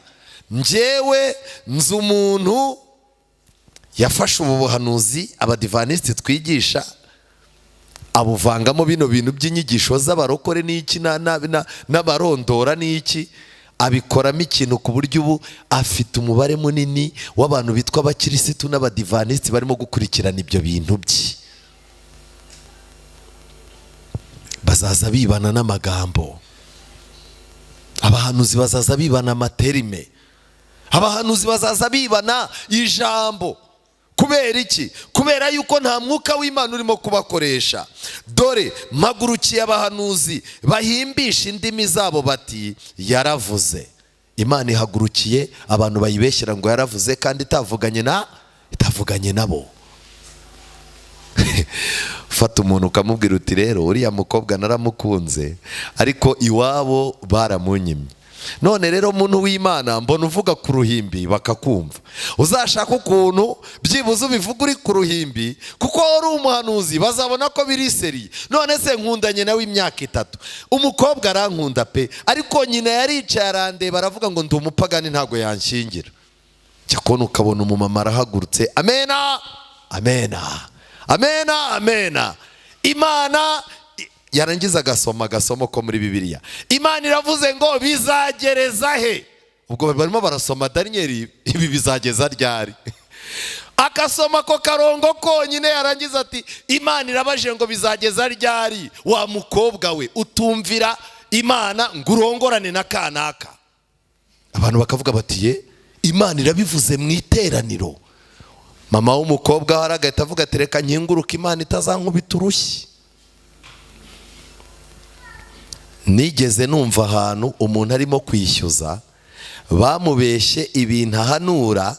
Njyewe nzi umuntu yafashe ubu buhanuzi abadivaniste twigisha, abuvangamo bino bintu by'inyigisho z'abarokore n'iki n'abarondora n'iki, abikoramo ikintu ku buryo ubu afite umubare munini w'abantu bitwa abakirisitu n'abadivaniste barimo gukurikirana ibyo bintu bye. Bazaza bibana n'amagambo, abahanuzi bazaza bibana amaterime, abahanuzi bazaza bibana ijambo. Kubera iki? Kubera yuko nta mwuka w'Imana urimo kubakoresha. Dore mpagurukiye abahanuzi bahimbisha indimi zabo bati yaravuze. Imana ihagurukiye abantu bayibeshyira ngo yaravuze, kandi itavuganye nabo. Fata umuntu ukamubwira uti rero uriya mukobwa naramukunze, ariko iwabo baramunyimye. None rero muntu w'Imana, mbona uvuga ku ruhimbi bakakumva. Uzashaka ukuntu byibuze ubivuga uri ku ruhimbi, kuko uri umuhanuzi bazabona ko biri seri. None se nkundanye nawe imyaka 3, umukobwa arankunda pe, ariko nyina yaricaye arandeba aravuga ngo ndi umupagani ntago yanshingira. Cyakona ukabona umumama arahagurutse, amena amena amena amena. Imana yarangiza agasomo ko muri Bibiliya. Imana iravuze ngo bizagereza he? Ubwo barimo barasoma Daniel, ibi bizageza ryari? Akasoma ko karongo konyine yarangiza ati Imana irabaje ngo bizageza ryari? Wa mukobwa we utumvira Imana ngurongorane na kanaka. Abantu bakavuga bati ye Imana irabivuze mu iteraniro. Mama w'umukobwa haragahita avuga ati reka nkinguruka Imana itazankubita urushyi. Nigeze numva ahantu umuntu arimo kwishyuza, bamubeshye ibintu ahanura,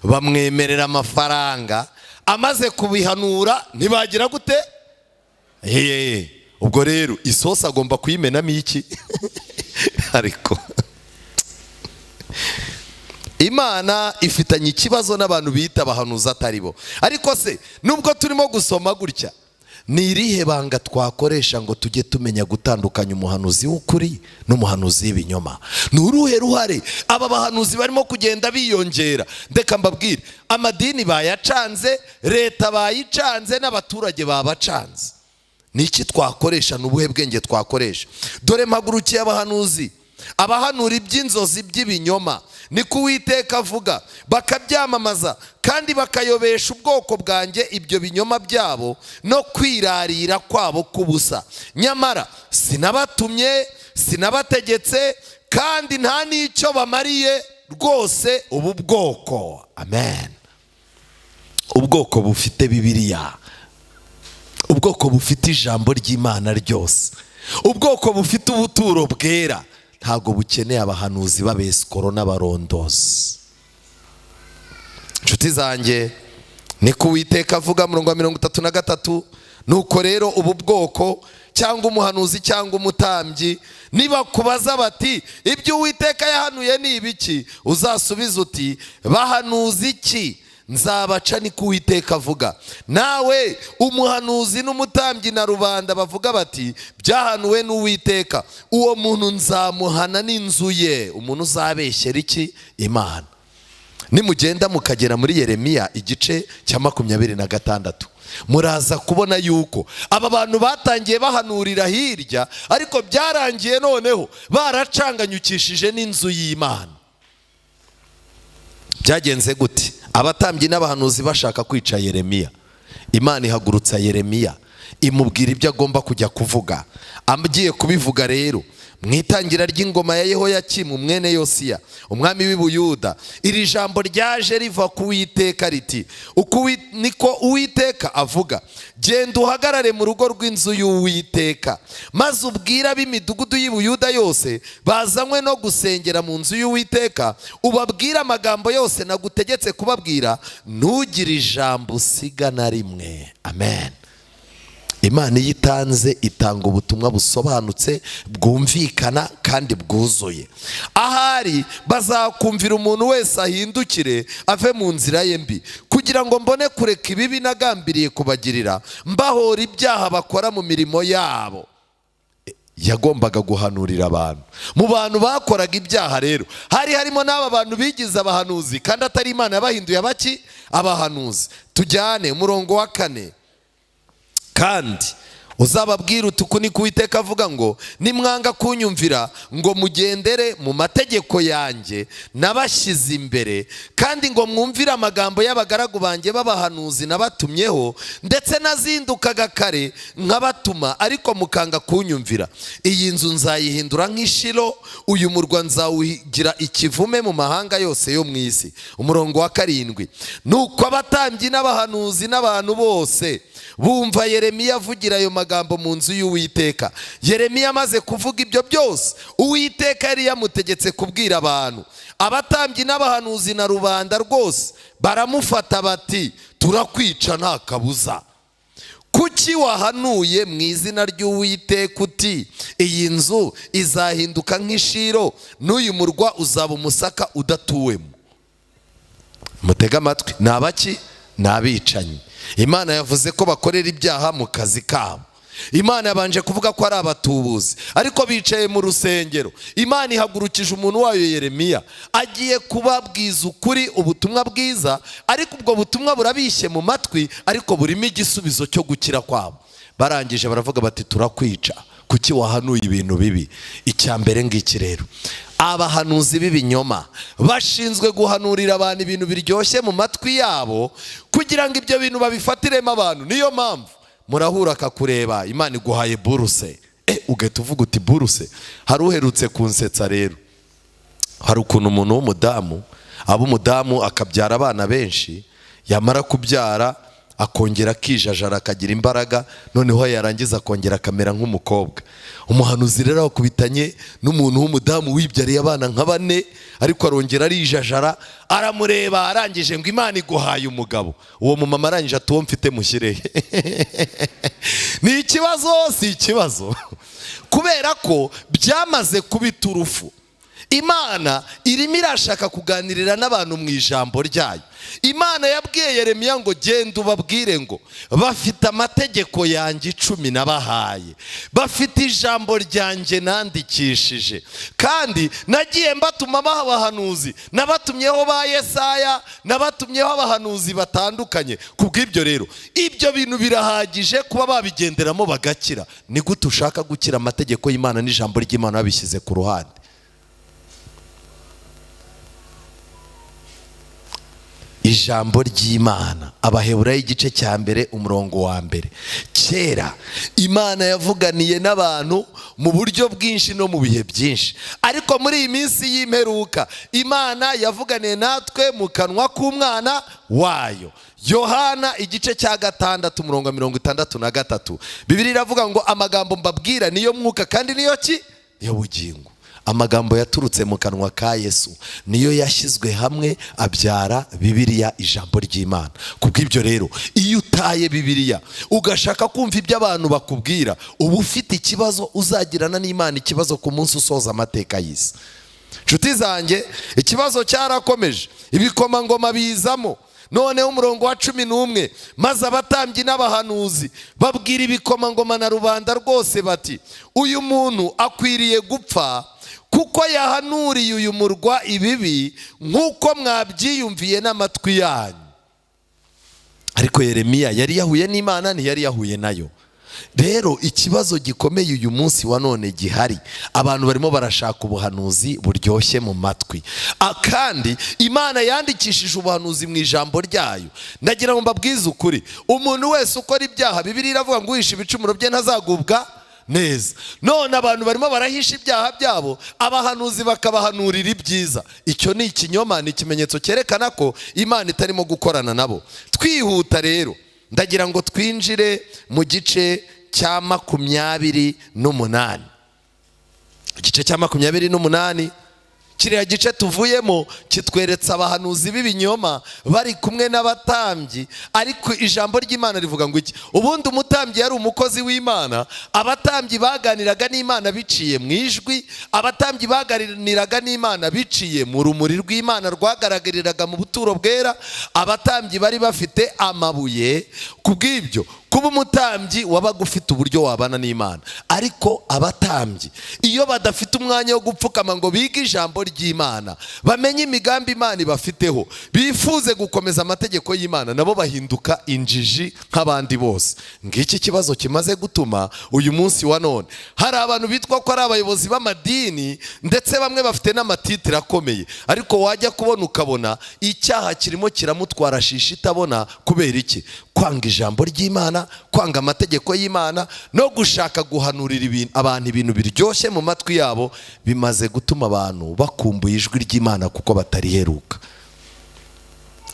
bamwemerera amafaranga, amaze kubihanura ntibagira gute? Ubwo rero isosi agomba kuyimenamo iki? Ariko Imana ifitanye ikibazo n'abantu bita abahanuzi atari bo. Ariko se nubwo turimo gusoma gutya, ni irihe banga twakoresha ngo tujye tumenya gutandukanya umuhanuzi w'ukuri n'umuhanuzi w'ibinyoma? Ni uruhe ruhare aba bahanuzi barimo kugenda biyongera? Ndeka mbabwire, amadini bayacanze, leta bayicanze, n'abaturage babacanze. Ni iki twakoresha? N'ubuhe bwenge twakoresha? Dore mpagurukiye abahanuzi, abahanura iby'inzozi by'ibinyoma, ni ko Uwiteka avuga, bakabyamamaza kandi bakayobesha ubwoko bwanjye ibyo binyoma byabo no kwirarira kwabo kubusa. Nyamara sinabatumye, sinabategetse, kandi nta n'icyo bamariye rwose ubu bwoko. Amen. Ubwoko bufite Bibiliya, ubwoko bufite ijambo ry'Imana ryose, ubwoko bufite ubuturo bwera, ntago bukeneye abahanuzi b'abesikoro n'abarondozi. Inshuti zanjye, niko Uwiteka avuga mu 33. Nuko rero ubu bwoko cyangwa umuhanuzi cyangwa umutambyi niba kubaza bati ibyo Uwiteka yahanuye ni ibiki, uzasubiza uti bahanuzi iki? Nzabaca, niko Uwiteka avuga. Nawe umuhanuzi n'umutambyi na rubanda bavuga bati byahanuwe n'Uwiteka, uwo muntu nzamuhana n'inzu ye. Umuntu uzabeshyera iki? Imana. Nimugenda mukagera muri Yeremiya igice cya 26, muraza kubona yuko aba bantu batangiye bahanurira hirya, ariko byarangiye noneho baracanganyukishije n'inzu y'Imana. Byagenze gute? Abatambyi n'abahanuzi bashaka kwica Yeremiya, Imana ihagurutsa Yeremiya imubwira ibyo agomba kujya kuvuga. Agiye kubivuga rero mu itangira ry'ingoma ya Yehoyakimu mwene Yosiya umwami w'i Buyuda, iri jambo ryaje riva ku Uwiteka riti, uko niko Uwiteka avuga, genda uhagarare mu rugo rw'inzu y'Uwiteka, maze ubwira ab'imidugudu y'i Buyuda yose bazanywe no gusengera mu nzu y'Uwiteka, ubabwira amagambo yose nagutegetse kubabwira, ntugire ijambo usiga na rimwe. Amen. Imana yitanze itanga ubutumwa busobanutse, bwumvikana kandi bwuzuye. Ahari bazakumvira umuntu wese ahindukire ave mu nzira ye mbi, kugira ngo mbone kureka ibibi nagambiriye kubagirira, mbahora ibyaha bakora mu mirimo yabo. Yagombaga guhanurira abantu. Mu bantu bakoraga ibyaha rero hari harimo n'aba bantu bigize abahanuzi, kandi atari Imana yabahinduye abaki? Abahanuzi. Tujyane umurongo wa 4. Kandi uzababwira uti uku niko Uwiteka avuga ngo nimwanga kunyumvira ngo mugendere mu mategeko yanjye nabashyize imbere, kandi ngo mwumvire amagambo y'abagaragu banjye b'abahanuzi nabatumyeho, ndetse nazindukaga kare nkabatuma, ariko mukanga kunyumvira, iyi nzu nzayihindura nk'ishilo, uyu murwa nzawugira ikivume mu mahanga yose yo mu isi. Umurongo wa 7. Nuko abatambyi n'abahanuzi n'abantu bose bumva Yeremiya avugira ayo magambo mu nzu y'Uwiteka. Yeremiya amaze kuvuga ibyo byose Uwiteka yari yamutegetse kubwira abantu, abatambyi n'abahanuzi na rubanda rwose baramufata bati turakwica nta kabuza. Kuki wahanuye mu izina ry'Uwiteka uti iyi nzu izahinduka nk'ishiro, n'uyu murwa uzaba umusaka udatuwemo? Mutega amatwi, ni abaki? Ni abicanyi. Imana yavuze ko bakorera ibyaha mu kazi kabo. Imana yabanje kuvuga ko ari abatubuzi, ariko bicaye mu rusengero. Imana ihagurukije umuntu wayo Yeremiya, agiye kubabwiza ukuri, ubutumwa bwiza, ariko ubwo butumwa burabishye mu matwi, ariko burimo igisubizo cyo gukira kwabo. barangije baravuga bati turakwica kuki wahanuye ibintu bibi. Icyambere ngiki rero, abahanuzi b'ibinyoma bashinzwe guhanurira abantu ibintu biryoshye mu matwi yabo kugira ngo ibyo bintu babifatiremo abantu. Niyo mpamvu murahura akakureba Imana iguhaye buruse, ugahita uvuga uti buruse. Hari uherutse kunsetsa rero, hari ukuntu umuntu w'umudamu aba umudamu akabyara abana benshi, yamara kubyara akongera akijajara akagira imbaraga, noneho yarangiza akongera akamera nk'umukobwa. Umuhanuzi rero wakubitanye n'umuntu w'umudamu wibyariye abana nka 4 ariko arongera arijajara, aramureba arangije ngo Imana iguhaye umugabo. Uwo mumama arangije ati uwo mfite mushyirehe. Ni ikibazo, si ikibazo, kubera ko byamaze kubita urufu. Imana irimo irashaka kuganirira n'abantu mu ijambo ryayo. Imana yabwiye Yeremiya ngo genda ubabwire ngo bafite amategeko yanjye 10 nabahaye, bafite ijambo ryanjye nandikishije, kandi nagiye mbatuma abahanuzi, nabatumyeho ba Yesaya, nabatumyeho abahanuzi batandukanye. Kubw'ibyo rero ibyo bintu birahagije kuba babigenderamo bagakira. Ni gute ushaka gukira amategeko y'Imana n'ijambo ry'Imana babishyize ku ruhande? Ijambo ry'Imana, Abaheburayo igice cya mbere umurongo wa mbere. Kera Imana yavuganiye n'abantu mu buryo bwinshi no mu bihe byinshi, ariko muri iyi minsi y'imperuka Imana yavuganiye natwe mu kanwa k'umwana wayo. Yohana igice cya 6 umurongo wa 63, Bibiliya iravuga ngo amagambo mbabwira niyo mwuka kandi niyo ki? Niyo bugingo. Amagambo yaturutse mu kanwa ka Yesu niyo yashyizwe hamwe abyara Bibiliya, ijambo ry'Imana. Kubw'ibyo rero iyo utaye Bibiliya ugashaka kumva ibyo abantu bakubwira, uba ufite ikibazo uzagirana n'Imana, ikibazo ku munsi usoza amateka y'isi. Nshuti zanjye, ikibazo cyarakomeje, ibikomangoma bizamo. Noneho umurongo wa 11, maze abatambyi n'abahanuzi babwira ibikomangoma na rubanda rwose bati uyu muntu akwiriye gupfa kuko yahanuriye uyu murwa ibibi nk'uko mwabyiyumviye n'amatwi yanyu. Ariko Yeremiya yari yahuye n'Imana, ntiyari yahuye nayo. Rero ikibazo gikomeye uyu munsi wa none gihari, abantu barimo barashaka ubuhanuzi buryoshye mu matwi, kandi Imana yandikishije ubuhanuzi mu ijambo ryayo. Ndagira ngo mbabwize ukuri, umuntu wese ukora ibyaha, Bibiliya iravuga ngo uhisha ibicumuro bye ntazagubwa neza. None abantu barimo barahisha ibyaha byabo, abahanuzi bakabahanurira ibyiza. Icyo ni ikinyoma, ni ikimenyetso cyerekana ko Imana itarimo gukorana nabo. Twihuta rero, ndagira ngo twinjire mu gice cya 28. Igice cya 28, kiriya gice tuvuyemo kitweretse abahanuzi b'ibinyoma bari kumwe n'abatambyi. Ariko ijambo ry'Imana rivuga ngo iki? Ubundi umutambyi yari umukozi w'Imana. Abatambyi baganiraga n'Imana biciye mu ijwi, abatambyi baganiraga n'Imana biciye mu rumuri rw'Imana rwagaragariraga mu buturo bwera. Abatambyi bari bafite amabuye. Kubw'ibyo kuba umutambyi wabaga ufite uburyo wabana n'Imana. Ariko abatambyi iyo badafite umwanya wo gupfukama ngo bige ijambo ry'Imana, bamenye imigambi Imana ibafiteho, bifuze gukomeza amategeko y'Imana, nabo bahinduka injiji nk'abandi bose. Ngiki kibazo kimaze gutuma uyu munsi wa none hari abantu bitwa ko ari abayobozi b'amadini, ndetse bamwe bafite n'amatitire akomeye, ariko wajya kubona ukabona icyaha kirimo kiramutwara shisha itabona. Kubera iki? Kwanga ijambo ry'Imana, kwanga amategeko y'Imana, no gushaka guhanurira abantu ibintu biryoshye mu matwi yabo, bimaze gutuma abantu bakumbuye ijwi ry'Imana kuko batariheruka.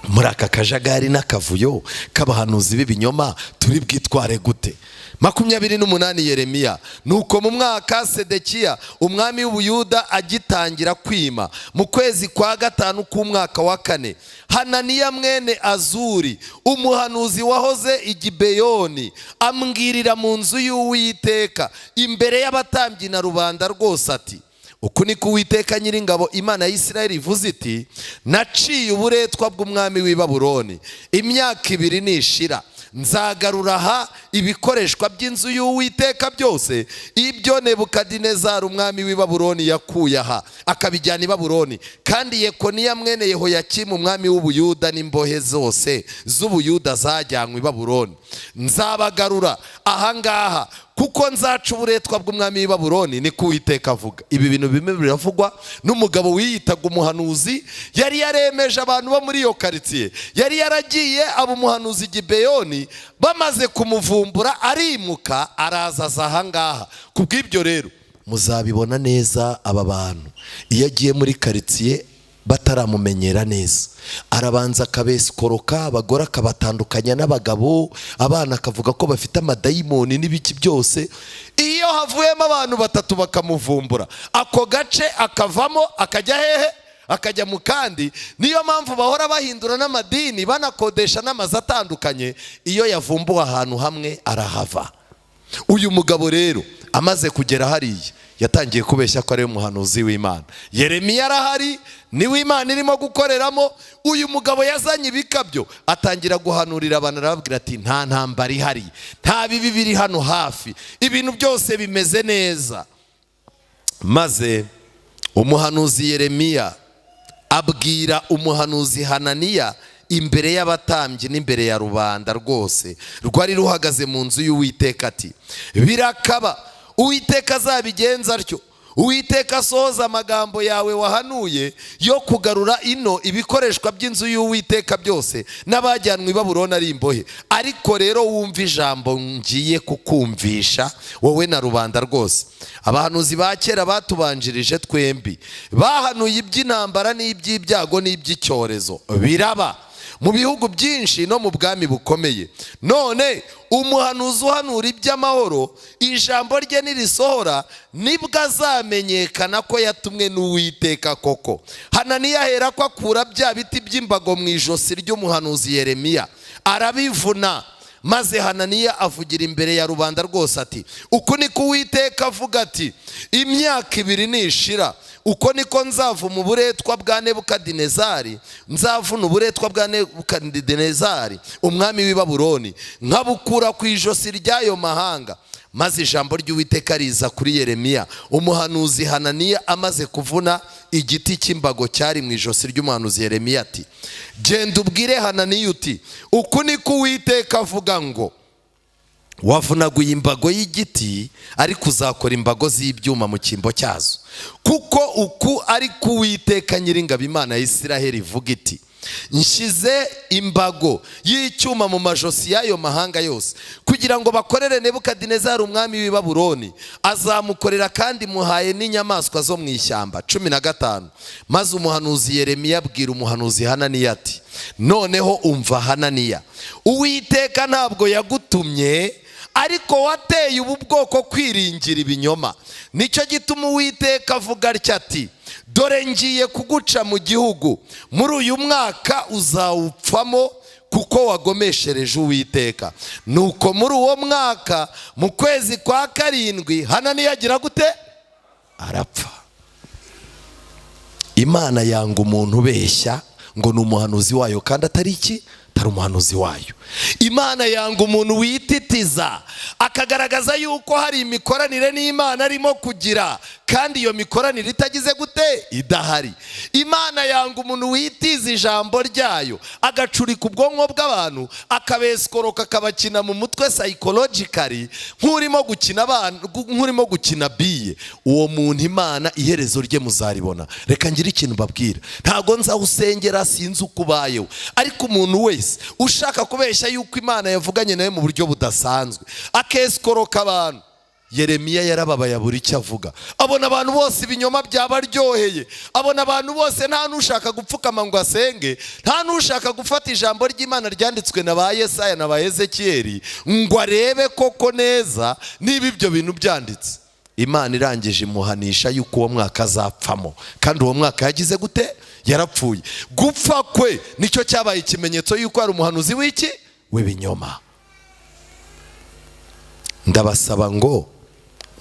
Muri aka kajagari n'akavuyo k'abahanuzi b'ibinyoma turi bwitware gute? 28 Yeremiya. Nuko mu mwaka Sedekiya umwami w'Ubuyuda agitangira kwima, mu kwezi kwa 5 k'umwaka wa 4, Hananiya mwene Azuri umuhanuzi wahoze i Gibeyoni ambwirira mu nzu y'Uwiteka imbere y'abatambyi na rubanda rwose ati uku niko Uwiteka Nyiringabo Imana ya Isirayeli ivuze iti naciye uburetwa bw'umwami w'i Babuloni imyaka 2 nishira nzagarura aha ibikoreshwa by'inzu y'Uwiteka byose ibyo Nebukadinezari umwami w'i Babuloni yakuye aha akabijyana i Babuloni, kandi Yekoniya mwene Yehoyakimu umwami w'Ubuyuda n'imbohe zose z'Ubuyuda zajyanywe i Babuloni nzabagarura aha ngaha kuko nzaca uburetwa bw'umwami w'i Babuloni niko Uwiteka avuga. Ibi bintu bimwe biravugwa n'umugabo wiyitaga umuhanuzi, yari yaremeje abantu bo muri iyo karitsiye, yari yaragiye aba umuhanuzi Gibeyoni, bamaze kumuvumbura arimuka arazaza aha ngaha. Kubw'ibyo rero muzabibona neza, aba bantu iyo agiye muri karitsiye bataramumenyera neza arabanza akabesikoroka, abagore akabatandukanya n'abagabo, abana akavuga ko bafite amadayimoni n'ibiki byose. Iyo havuyemo abantu 3 bakamuvumbura, ako gace akavamo akajya hehe? Akajya mu kandi. Niyo mpamvu bahora bahindura n'amadini banakodesha n'amazu atandukanye, iyo yavumbuwe ahantu hamwe arahava. Uyu mugabo rero amaze kugera hariya yatangiye kubeshya ko ari umuhanuzi w'Imana. Yeremiya arahari, niwe Imana irimo gukoreramo. Uyu mugabo yazanye ibikabyo atangira guhanurira abantu, arababwira ati nta ntambara ihari, nta bibi biri hano hafi, ibintu byose bimeze neza. Maze umuhanuzi Yeremiya abwira umuhanuzi Hananiya imbere y'abatambyi n'imbere ya rubanda rwose rwari ruhagaze mu nzu y'Uwiteka ati birakaba Uwiteka azabigenza atyo, Uwiteka asohoza amagambo yawe wahanuye yo kugarura ino ibikoreshwa by'inzu y'Uwiteka byose n'abajyanwe i Babuloni ari imbohe. Ariko rero wumva ijambo ngiye kukumvisha wowe na rubanda rwose. Abahanuzi ba kera batubanjirije twembi bahanuye iby'intambara n'iby'ibyago n'iby'icyorezo biraba mu bihugu byinshi no mu bwami bukomeye. None umuhanuzi uhanura iby'amahoro ijambo rye nirisohora nibwo azamenyekana ko yatumwe n'Uwiteka koko. Hananiya ahera ko akura bya biti by'imbago mu ijosi ry'umuhanuzi Yeremiya arabivuna. Maze Hananiya avugira imbere ya rubanda rwose ati uku niko Uwiteka avuga ati imyaka 2 nishira uko niko nzavuma uburetwa bwa Nebukadinezari, nzavuna uburetwa bwa Nebukadinezari umwami w'i Babuloni nkabukura ku ijosi ry'ayo mahanga. Maze ijambo ry'Uwiteka riza kuri Yeremiya. Umuhanuzi Hananiya amaze kuvuna igiti cy'imbago cyari mu ijosi ry'umuhanuzi Yeremiya ati genda ubwire Hananiya uti uku niko Uwiteka avuga ngo wavunaguye imbago y'igiti ariko uzakora imbago z'ibyuma mu cyimbo cyazo, kuko uku ari ku Uwiteka Nyiringabo Imana ya Isirayeli ivuga iti nshize imbago y'icyuma mu majosi y'ayo mahanga yose kugira ngo bakorere Nebukadinezari umwami w'i Babuloni, azamukorera kandi muhaye n'inyamaswa zo mu ishyamba. 15. Maze umuhanuzi Yeremiya abwira umuhanuzi Hananiya ati noneho umva Hananiya, Uwiteka ntabwo yagutumye ariko wateye ubu bwoko kwiringira ibinyoma. Nicyo gituma Uwiteka avuga atya ati dore ngiye kuguca mu gihugu, muri uyu mwaka uzawupfamo kuko wagomeshereje Uwiteka. Nuko muri uwo mwaka mu kwezi kwa 7 Hananiya agira gute? Arapfa. Imana yanga umuntu ubeshya ngo ni umuhanuzi wayo kandi atari iki? Atari umuhanuzi wayo. Imana yanga umuntu wititiza akagaragaza yuko hari imikoranire n'Imana arimo kugira kandi iyo mikoranire itagize gute? Idahari. Imana yanga umuntu witiza ijambo ryayo agacurika ubwonko bw'abantu akabesikoroka akabakina mu mutwe psychologically nk'urimo gukina abantu, nk'urimo gukina biye. Uwo muntu Imana iherezo rye muzaribona. Reka ngira ikintu babwira, ntago nzawusengera sinzi ukubayeho, ariko umuntu wese ushaka kubeshya yuko Imana yavuganye nawe mu buryo budasanzwe akesikoroka abantu, Yeremiya yarababaye buri icyo avuga. Abona abantu bose ibinyoma byabaryoheye, abona abantu bose nta nushaka gupfukama ngo asenge, nta nushaka gufata ijambo ry'Imana ryanditswe na ba Yesaya na ba Ezekiyeli ngo arebe koko neza niba ibyo bintu byanditse. Imana irangije imuhanisha yuko uwo mwaka azapfamo, kandi uwo mwaka yagize gute? Yarapfuye. Gupfa kwe nicyo cyabaye ikimenyetso yuko ari umuhanuzi w'iki? W'ibinyoma. Ndabasaba ngo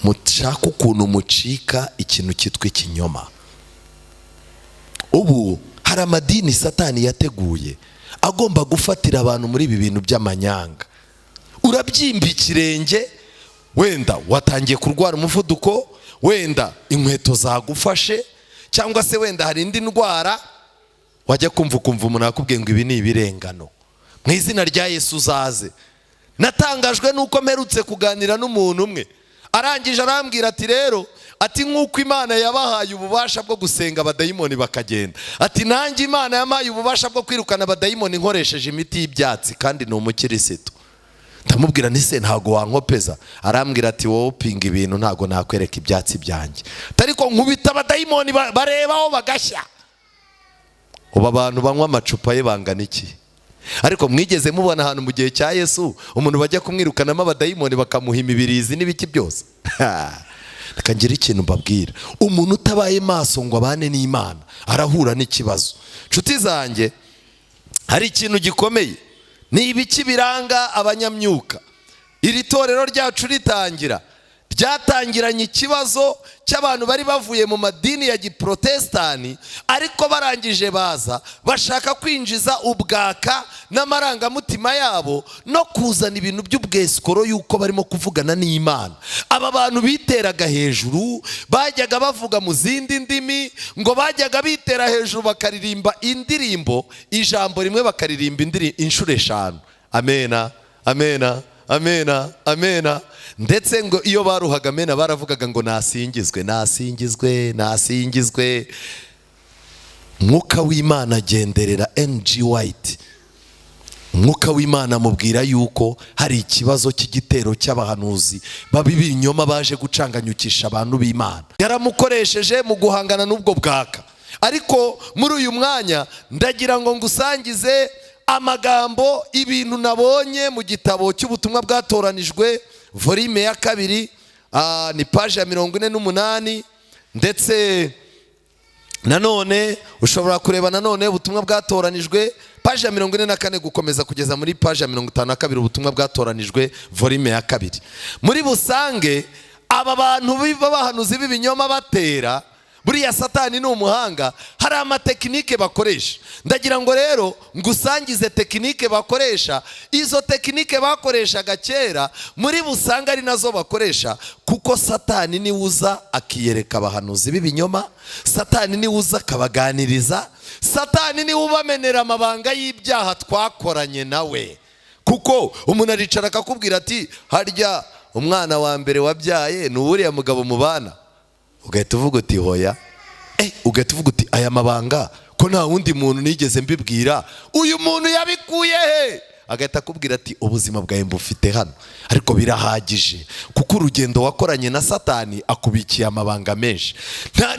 mushaka ukuntu mucika ikintu cyitwa ikinyoma. Ubu hari amadini Satani yateguye agomba gufatira abantu muri ibi bintu by'amanyanga. Urabyimba ikirenge, wenda watangiye kurwara umuvuduko, wenda inkweto zagufashe, cyangwa se wenda hari indi ndwara, wajya kumva umuntu akubwiye ngo ibi ni ibirengano. Mu izina rya Yesu uzaze. Natangajwe nuko mperutse kuganira n'umuntu umwe, arangije arambwira ati rero, ati nk'uko Imana yabahaye ububasha bwo gusenga abadayimoni bakagenda, ati nanjye Imana yampaye ububasha bwo kwirukana abadayimoni nkoresheje imiti y'ibyatsi, kandi ni umukirisitu. Ndamubwira nti se ntago wankopeza? Arambwira ati wowe upinga ibintu ntago nakwereka ibyatsi byanjye, ariko nkubita abadayimoni barebaho bagashya. Uba abantu banywa amacupa ye bangana iki? Ariko mwigeze mubona ahantu mu gihe cya Yesu umuntu bajya kumwirukanamo abadayimoni bakamuha imibirizi n'ibiki byose? Reka ngire ikintu mbabwira, umuntu utabaye maso ngo abane n'Imana arahura n'ikibazo. Nshuti zanjye, hari ikintu gikomeye, ni ibiki biranga abanyamyuka. Iri torero ryacu ritangira, ryatangiranye ikibazo cy'abantu bari bavuye mu madini ya giprotestani, ariko barangije baza bashaka kwinjiza ubwaka n'amarangamutima yabo no kuzana ibintu by'ubwesikoro yuko barimo kuvugana n'Imana. Aba bantu biteraga hejuru, bajyaga bavuga mu zindi ndimi, ngo bajyaga bitera hejuru bakaririmba indirimbo, ijambo rimwe bakaririmba inshuro 5. Amena, amena, amena, amena. Ndetse ngo iyo baruhaga amena baravugaga ngo nasingizwe, nasingizwe, nasingizwe. Mwuka w'Imana agenderera NG White. Mwuka w'Imana amubwira yuko hari ikibazo cy'igitero cy'abahanuzi babibinyoma baje gucanganyukisha abantu b'Imana. Yaramukoresheje mu guhangana n'ubwo bwaka. Ariko muri uyu mwanya ndagira ngo ngusangize amagambo, ibintu nabonye mu gitabo cy'ubutumwa bwatoranijwe volume ya 2, ni page ya 48. Ndetse nanone ushobora kureba nanone ubutumwa bwatoranijwe page ya 44 gukomeza kugeza muri page ya 52, ubutumwa bwatoranijwe volume ya 2. Muri busange aba bantu b'abahanuzi b'ibinyoma batera, buriya Satani ni umuhanga, hari amatekinike bakoresha. Ndagira ngo rero ngusangize tekinike bakoresha. Izo tekinike bakoreshaga kera muri busanga ari nazo bakoresha, kuko Satani ni uza akiyereka abahanuzi b'ibinyoma, Satani ni uza akabaganiriza, Satani ni ubamenera amabanga y'ibyaha twakoranye nawe. Kuko umuntu aricara akakubwira ati harya umwana wa mbere wabyaye ni uriya mugabo mubana, ugahita uvuga uti hoya, ugahita uvuga uti aya mabanga ko nta wundi muntu nigeze mbibwira, uyu muntu yabikuye he? Agahita akubwira ati ubuzima bwawe mbufite hano, ariko birahagije kuko urugendo wakoranye na Satani akubikiye amabanga menshi.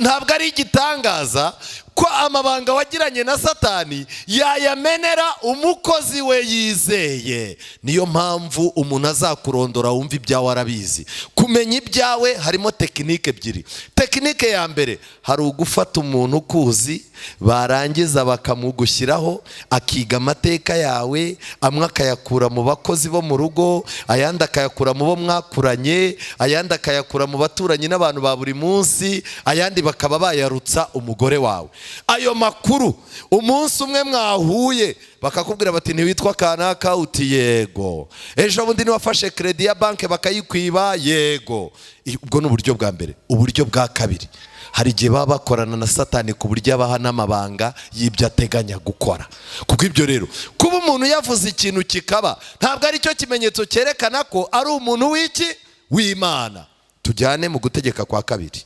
Ntabwo ari igitangaza ko amabanga wagiranye na Satani yayamenera umukozi we yizeye. Niyo mpamvu umuntu azakurondora wumva ibyawe arabizi. Kumenya ibyawe harimo tekinike ebyiri. Tekinike ya mbere, hari ugufata umuntu ukuzi, barangiza bakamugushyiraho akiga amateka yawe, amwe akayakura mu bakozi bo mu rugo, ayandi akayakura mu bo mwakuranye, ayandi akayakura mu baturanyi n'abantu ba buri munsi, ayandi bakaba bayarutsa umugore wawe. Ayo makuru umunsi umwe mwahuye bakakubwira bati ntiwitwa kanaka, uti yego. Ejo bundi niwafashe credit ya banke bakayikwiba, yego. Ubwo ni uburyo bwa mbere. Uburyo bwa kabiri, hari igihe baba bakorana na Satani ku buryo abaha n'amabanga y'ibyo ateganya gukora. Kuko ibyo rero, kuba umuntu yavuze ikintu kikaba, ntabwo ari cyo kimenyetso cyerekana ko ari umuntu w'Imana. Tujyane mu Gutegeka kwa 2.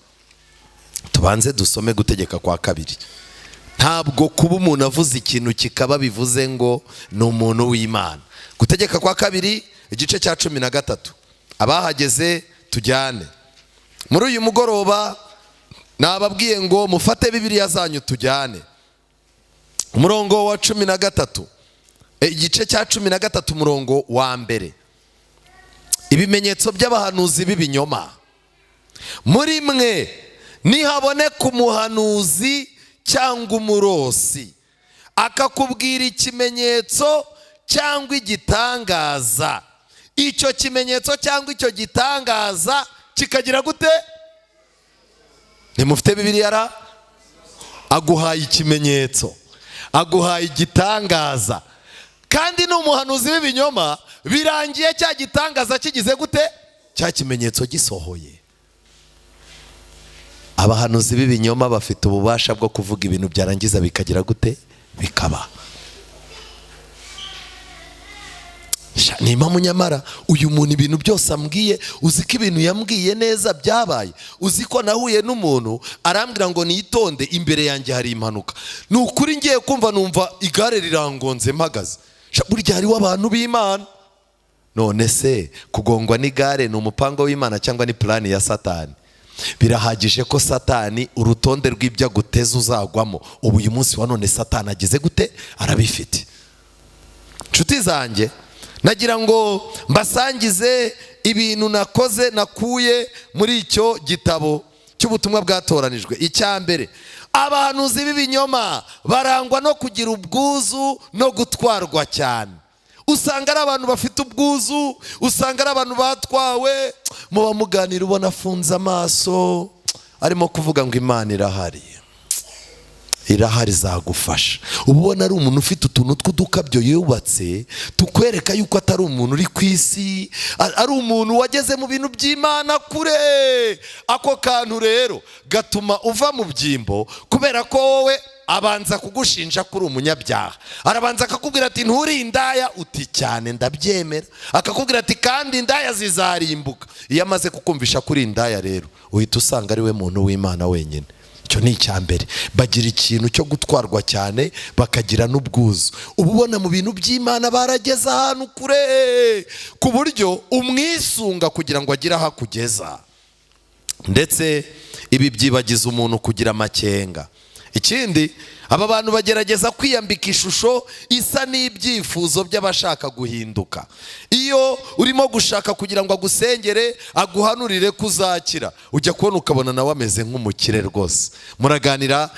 Tubanze dusome Gutegeka kwa 2. Ntabwo kuba umuntu avuze ikintu kikaba bivuze ngo ni umuntu w'Imana. Gutegeka kwa 2 igice cya 13. Abahageze tujyane. Muri uyu mugoroba nababwiye ngo mufate Bibiliya zanyu tujyane. Umurongo wa 13, igice cya 13 umurongo wa 1. Ibimenyetso by'abahanuzi b'ibinyoma. Muri mwe nihaboneka umuhanuzi cyangwa umurosi akakubwira ikimenyetso cyangwa igitangaza, icyo kimenyetso cyangwa icyo gitangaza kikagira gute? Nimufite Bibiliya ra? Aguhaye ikimenyetso, aguhaye igitangaza, kandi n'umuhanuzi w'ibinyoma birangiye cya gitangaza kigize gute? Cya kimenyetso gisohoye. Abahanuzi b'ibinyoma bafite ububasha bwo kuvuga ibintu byarangiza bikagira gute? Bikaba. Ni impamvu nyamara uyu muntu ibintu byose ambwiye, uzi ko ibintu yambwiye neza byabaye. Uzi ko nahuye n'umuntu arambwira ngo nitonde, imbere yanjye hari impanuka. Ni ukuri ngiye kumva numva igare rirangonze mpagaze. Burya hariho abantu b'Imana. None se kugongwa n'igare ni umupango w'Imana cyangwa ni plani ya Satani? Birahagije ko Satani urutonde rw'ibyo aguteza uzagwamo. Ubu uyu munsi wa none Satani agize gute? Arabifite. Nshuti zanjye, nagira ngo mbasangize ibintu nakoze nakuye muri icyo gitabo cy'ubutumwa bwatoranijwe. Icyambere, abahanuzi b'ibinyoma barangwa no kugira ubwuzu no gutwarwa cyane. Usanga ari abantu bafite ubwuzu, usanga ari abantu batwawe, muba muganira ubona afunze amaso arimo kuvuga ngo Imana irahari, irahari zagufasha. Ubona ari umuntu ufite utuntu tw'udukabyo yubatse tukwereka yuko atari umuntu uri ku isi, ari umuntu wageze mu bintu by'Imana kure. Ako kantu rero gatuma uva mu byimbo, kubera ko wowe abanza kugushinja kuri umunyabyaha. Arabanza akakubwira ati nturi indaya, uti cyane ndabyemera. Akakubwira ati kandi indaya zizarimbuka. Iyo amaze kukumvisha kuri indaya rero uhita usanga ari we muntu w'Imana wenyine. Icyo ni icyambere. Bagira ikintu cyo gutwarwa cyane, bakagira n'ubwuzu. Ububona mu bintu by'Imana barageza ahantu kure, ku buryo umwisunga kugira ngo agire aho akugeza. Ndetse ibi byibagiza umuntu kugira amakenga. Ikindi, aba bantu bagerageza kwiyambika ishusho isa n'ibyifuzo by'abashaka guhinduka. Iyo urimo gushaka kugira ngo agusengere, aguhanurire kuzakira, ujya kubona ukabona nawe ameze nk'umukire rwose. Muraganira,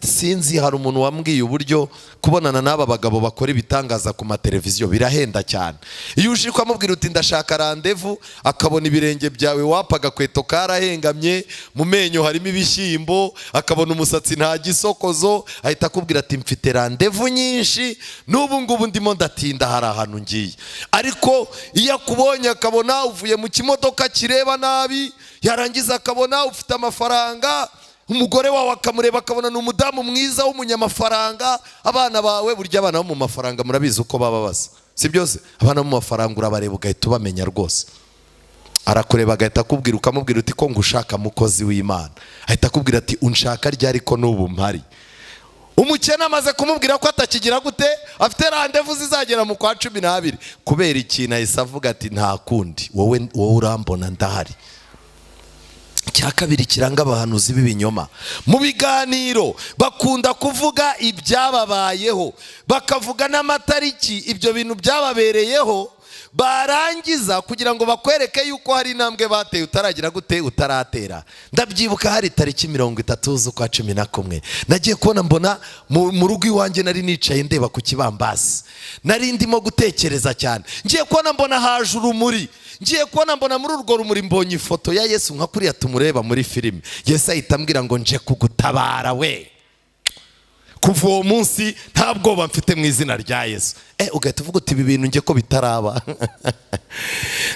sinzi hari umuntu wambwiye uburyo kubonana n'aba bagabo bakora ibitangaza ku mateleviziyo birahenda cyane. Iyo uje kwamubwira uti ndashaka randevu, akabona ibirenge byawe wapaga kweto karahengamye, mu menyo harimo ibishyimbo, akabona umusatsi nta gisokozo, ahita akubwira ati mfite randevu nyinshi, n'ubu ngubu ndimo ndatinda, hari ahantu ngiye. Ariko iyo akubonye akabona uvuye mu kimodoka kireba nabi, yarangiza akabona ufite amafaranga, umugore wawe akamureba akabona ni umudamu mwiza w'umunyamafaranga. Abana bawe, burya abana bo mu mafaranga murabizi uko baba basa, si byose? Abana bo mu mafaranga urabareba ugahita ubamenya rwose. Arakureba agahita akubwira, ukamubwira uti ko ngushaka mukozi w'Imana, ahita akubwira ati unshaka ryari ko n'ubu mpari. Umukene amaze kumubwira ko atakigira gute, afite randevu zizagera mu kwa 12, kubera ikintu ahise avuga ati nta kundi, wowe urambona ndahari. Cya kabiri kiranga abahanuzi b'ibinyoma, mu biganiro bakunda kuvuga ibyababayeho, bakavuga n'amatariki ibyo bintu byababereyeho, barangiza kugira ngo bakwereke yuko hari intambwe bateye utaragira gute, utaratera. Ndabyibuka hari tariki 30 z'ukwa 11, nagiye kubona mbona mu rugo iwanjye nari nicaye ndeba ku kibambasi, nari ndimo gutekereza cyane. Ngiye kubona mbona haje urumuri, ngiye kubona mbona muri urwo rumuri mbonye ifoto ya Yesu nka kuriya tumureba muri filime. Yesu ahita ambwira ngo nje kugutabara we. Kuva uwo munsi nta bwoba mfite mu izina rya Yesu. Ugahita uvuga uti ibi bintu nge ko bitaraba.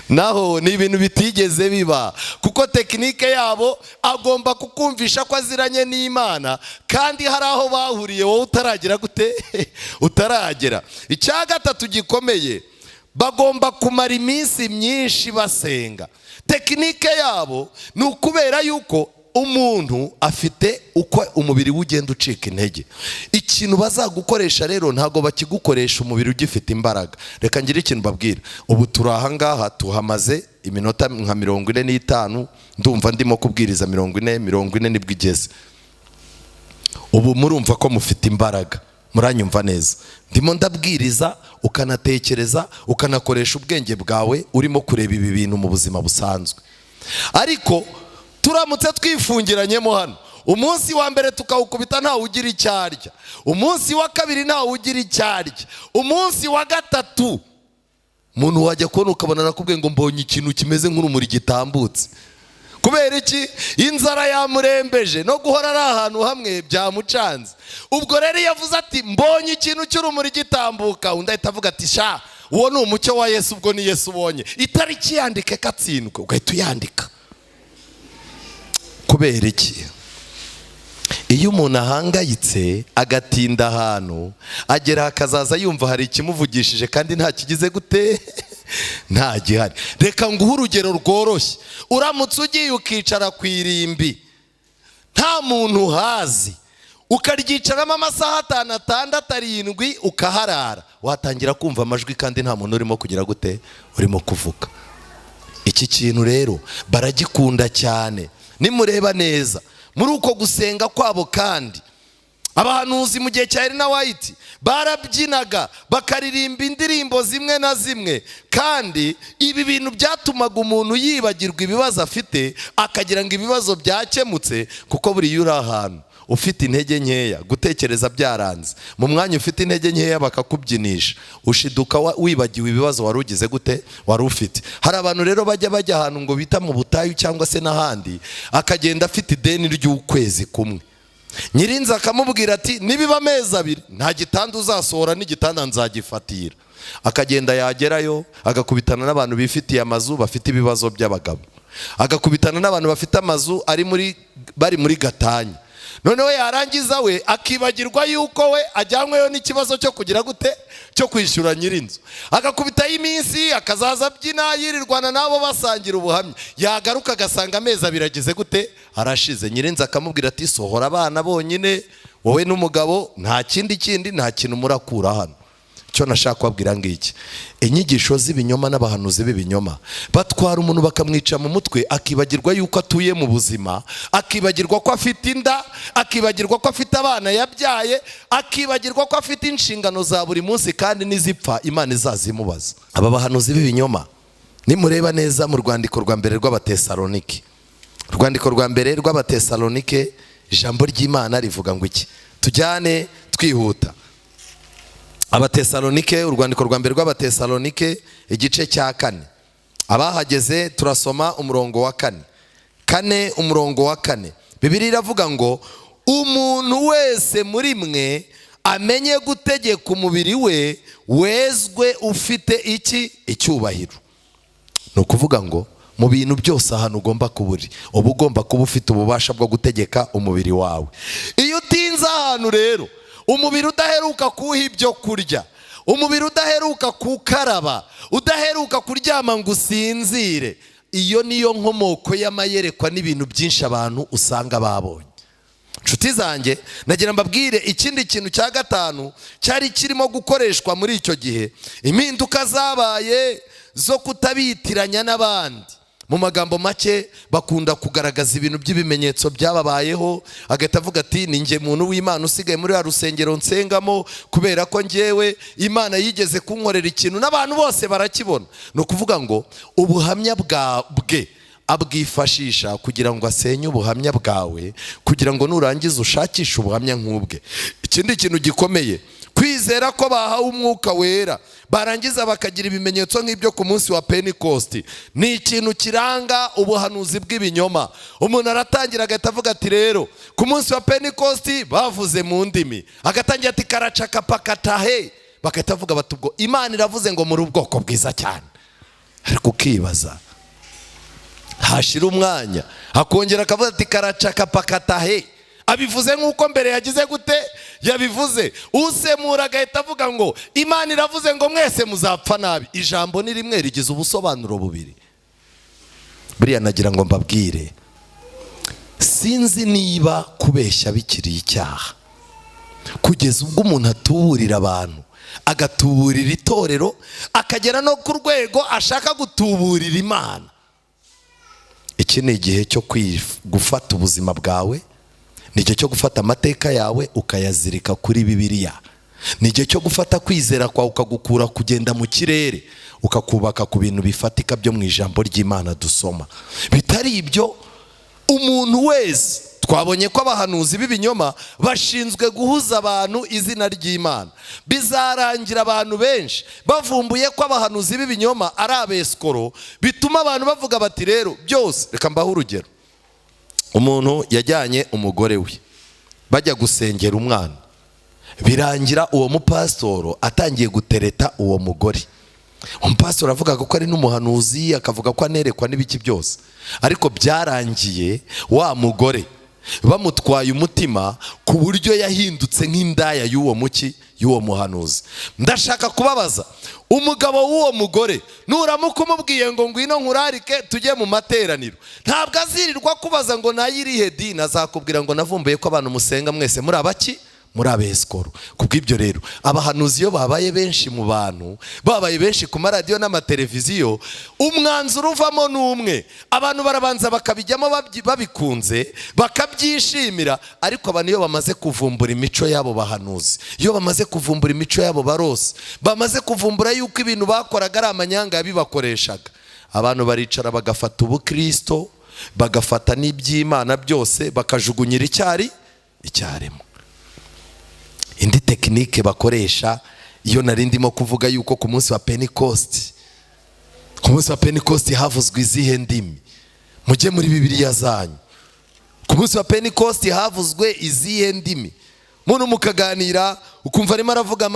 Naho ni ibintu bitigeze biba, kuko tekinike yabo agomba kukumvisha ko aziranye n'Imana, kandi hari aho bahuriye wowe utaragira gute, utaragera. Icya gatatu gikomeye, bagomba kumara iminsi myinshi basenga. Tekinike yabo ni ukubera yuko umuntu afite uko umubiri ugenda ucika intege. Ikintu bazagukoresha rero ntago bakigukoresha umubiri ugifite imbaraga. Reka ngire ikintu babwira. Ubu turi aha ngaha tuhamaze iminota nka 45, ndumva ndimo kubwiriza 40 nibwo igeze. Ubu murumva ko mufite imbaraga, muranyumva neza. Ndimo ndabwiriza, ukanatekereza, ukanakoresha ubwenge bwawe urimo kureba ibi bintu mu buzima busanzwe. Ariko turamutse twifungiranyemo hano, umunsi wa mbere tukawukubita ntawe ugira icyarya, umunsi wa kabiri ntawe ugira icyarya, umunsi wa gatatu umuntu wajya kubona ukabona nakubwiye ngo mbonye ikintu kimeze nk'urumuri gitambutse. kubera iki? Inzara yamurembeje no guhora ari ahantu hamwe byamucanze. Ubwo rero yavuze ati mbonye ikintu cy'urumuri gitambuka, undi ahita avuga ati sha uwo ni umucyo wa Yesu. Ubwo ni Yesu ubonye, itariki yandike katsindwe, ugahita uyandika. Kubera iki? Iyo umuntu ahangayitse agatinda ahantu agera akazaza yumva hari ikimuvugishije kandi nta kigize gute nta gihari. Reka nguhe urugero rworoshye. Uramutse ugiye ukicara ku irimbi nta muntu uhazi, ukaryicaramo amasaha 5, 6, 7 ukaharara, watangira kumva amajwi kandi nta muntu urimo kugira gute urimo kuvuga. Iki kintu rero baragikunda cyane. Nimureba neza muri uko gusenga kwabo, kandi abahanuzi mu gihe cya Elena White barabyinaga bakaririmba indirimbo zimwe na zimwe, kandi ibi bintu byatumaga umuntu yibagirwa ibibazo afite akagira ngo ibibazo byakemutse. Kuko buri yuri ahantu ufite intege nkeya, gutekereza byaranze, mu mwanya ufite intege nkeya bakakubyinisha, ushiduka wibagiwe ibibazo wari ugize gute wari ufite. Hari abantu rero bajya ahantu ngo bita mu butayu cyangwa se n'ahandi, akagenda afite ideni ry'ukwezi kumwe. Nyirinzi akamubwira ati nibiba amezi 2 nta gitanda uzasohora, n'igitanda nzagifatira. Akagenda yagerayo agakubitana n'abantu bifitiye amazu bafite ibibazo by'abagabo, agakubitana n'abantu bafite amazu bari muri gatanya. Noneho yarangiza we akibagirwa yuko we ajyanyweyo n'ikibazo cyo kugira gute cyo kwishyura nyirinzu. Agakubitaho iminsi akazaza abyina yirirwana nabo basangira ubuhamya, yagaruka agasanga amezi 2 agize gute arashize. Nyirinzu akamubwira ati sohora abana bonyine wowe n'umugabo, nta kintu murakura hano. Cyo nashaka kubabwira ngiki, inyigisho z'ibinyoma n'abahanuzi b'ibinyoma batwara umuntu bakamwica mu mutwe, akibagirwa yuko atuye mu buzima, akibagirwa ko afite inda, akibagirwa ko afite abana yabyaye, akibagirwa ko afite inshingano za buri munsi kandi nizipfa Imana izazimubaza. Aba bahanuzi b'ibinyoma nimureba neza mu rwandiko rwa mbere rw'Abatesalonike, urwandiko rwa mbere rw'Abatesalonike, ijambo ry'Imana rivuga ngo iki? Tujyane twihuta. Abatesalonike, urwandiko rwa mbere rw'Abatesalonike, igice cya 4. Abahageze turasoma umurongo wa 4. Umurongo wa 4. Bibiliya iravuga ngo umuntu wese muri mwe amenye gutegeka umubiri we, wezwe ufite iki? Icyubahiro. No kuvuga ngo mu bintu byose ahantu ugomba kuburi, uba ugomba kuba ufite ububasha bwo gutegeka umubiri wawe. Iyo utinze ahantu rero, umubiri udaheruka kuha ibyo kurya, umubiri udaheruka kukaraba, udaheruka kuryama ngo usinzire, iyo niyo nkomoko y'amayerekwa n'ibintu byinshi abantu usanga babonye. Nshuti zanjye, nagira mbabwire ikindi kintu cya 5 cyari kirimo gukoreshwa muri icyo gihe, impinduka zabaye zo kutabitiranya n'abandi. Mu magambo make bakunda kugaragaza ibintu by'ibimenyetso byababayeho, agahita avuga ati ni nge muntu w'Imana usigaye muri ya rusengero nsengamo, kubera ko ngewe Imana yigeze kunkorera ikintu n'abantu bose barakibona. No kuvuga ngo ubuhamya bwe abwifashisha kugira ngo asenye ubuhamya bwawe, kugira ngo nurangiza ushakishe ubuhamya nk'ubwe. Ikindi kintu gikomeye, kwizera ko bahawe umwuka wera barangiza bakagira ibimenyetso nk'ibyo ku munsi wa Pentecost, ni ikintu kiranga ubuhanuzi bw'ibinyoma. Umuntu aratangira agahita avuga ati rero ku munsi wa Pentecost bavuze mu ndimi, agatangira ati karacakapakatahe, bagahita avuga bati ubwo Imana iravuze ngo muri ubwoko bwiza cyane. Ariko ukibaza, hashira umwanya akongera akavuga ati karacakapakatahe, abivuze nk'uko mbere yagize gute yabivuze. Usemura agahita avuga ngo Imana iravuze ngo mwese muzapfa nabi. Ijambo ni rimwe rigize ubusobanuro bubiri. Buriya nagira ngo mbabwire, sinzi niba kubeshya bikiri icyaha, kugeza ubwo umuntu atuburira abantu, agatuburira itorero, akagera no ku rwego ashaka gutuburira Imana. Iki ni igihe cyo gufata ubuzima bwawe, ni igihe cyo gufata amateka yawe ukayazirika kuri Bibiliya, ni igihe cyo gufata kwizera kwawe ukagukura kugenda mu kirere ukakubaka ku bintu bifatika byo mu ijambo ry'Imana dusoma. Bitari ibyo, umuntu wese twabonye ko abahanuzi b'ibinyoma bashinzwe guhuza abantu izina ry'Imana. Bizarangira abantu benshi bavumbuye ko abahanuzi b'ibinyoma ari abesikoro, bituma abantu bavuga bati rero byose. Reka mbaho urugero. Umuntu yajyanye umugore we bajya gusengera umwana, birangira uwo mupasitoro atangiye gutereta uwo mugore. Umupasitoro avuga ko ari n'umuhanuzi, akavuga ko anerekwa n'ibiki byose, ariko byarangiye wa mugore bamutwaye umutima ku buryo yahindutse nk'indaya y'uwo muhanuzi. Ndashaka kubabaza umugabo w'uwo mugore, nuramuka umubwiye ngo ngwino nkurarike tujye mu materaniro, ntabwo azirirwa kubaza ngo nayirihe dini, azakubwira ngo navumbuye ko abantu musenga mwese muri abaki, muri abesikoro. Kubw'ibyo rero abahanuzi iyo babaye benshi mu bantu, babaye benshi ku maradiyo n'amateleviziyo, umwanzuro uvamo n'umwe. Abantu barabanza bakabijyamo babikunze, bakabyishimira, ariko abantu iyo bamaze kuvumbura imico y'abo bahanuzi, iyo bamaze kuvumbura imico y'abo barose, bamaze kuvumbura yuko ibintu bakoraga ari amanyanga yabibakoreshaga, abantu baricara bagafata ubukristo, bagafata n'iby'Imana byose bakajugunyira icyarimwe. Indi tekinike bakoresha, iyo nari ndimo kuvuga yuko ku munsi wa Pentecost, ku munsi wa Pentecost havuzwe izihe ndimi? Mujye muri Bibiliya zanyu. Ku munsi wa Pentecost havuzwe izihe ndimi? Muntu mukaganira ukumva arimo aravuga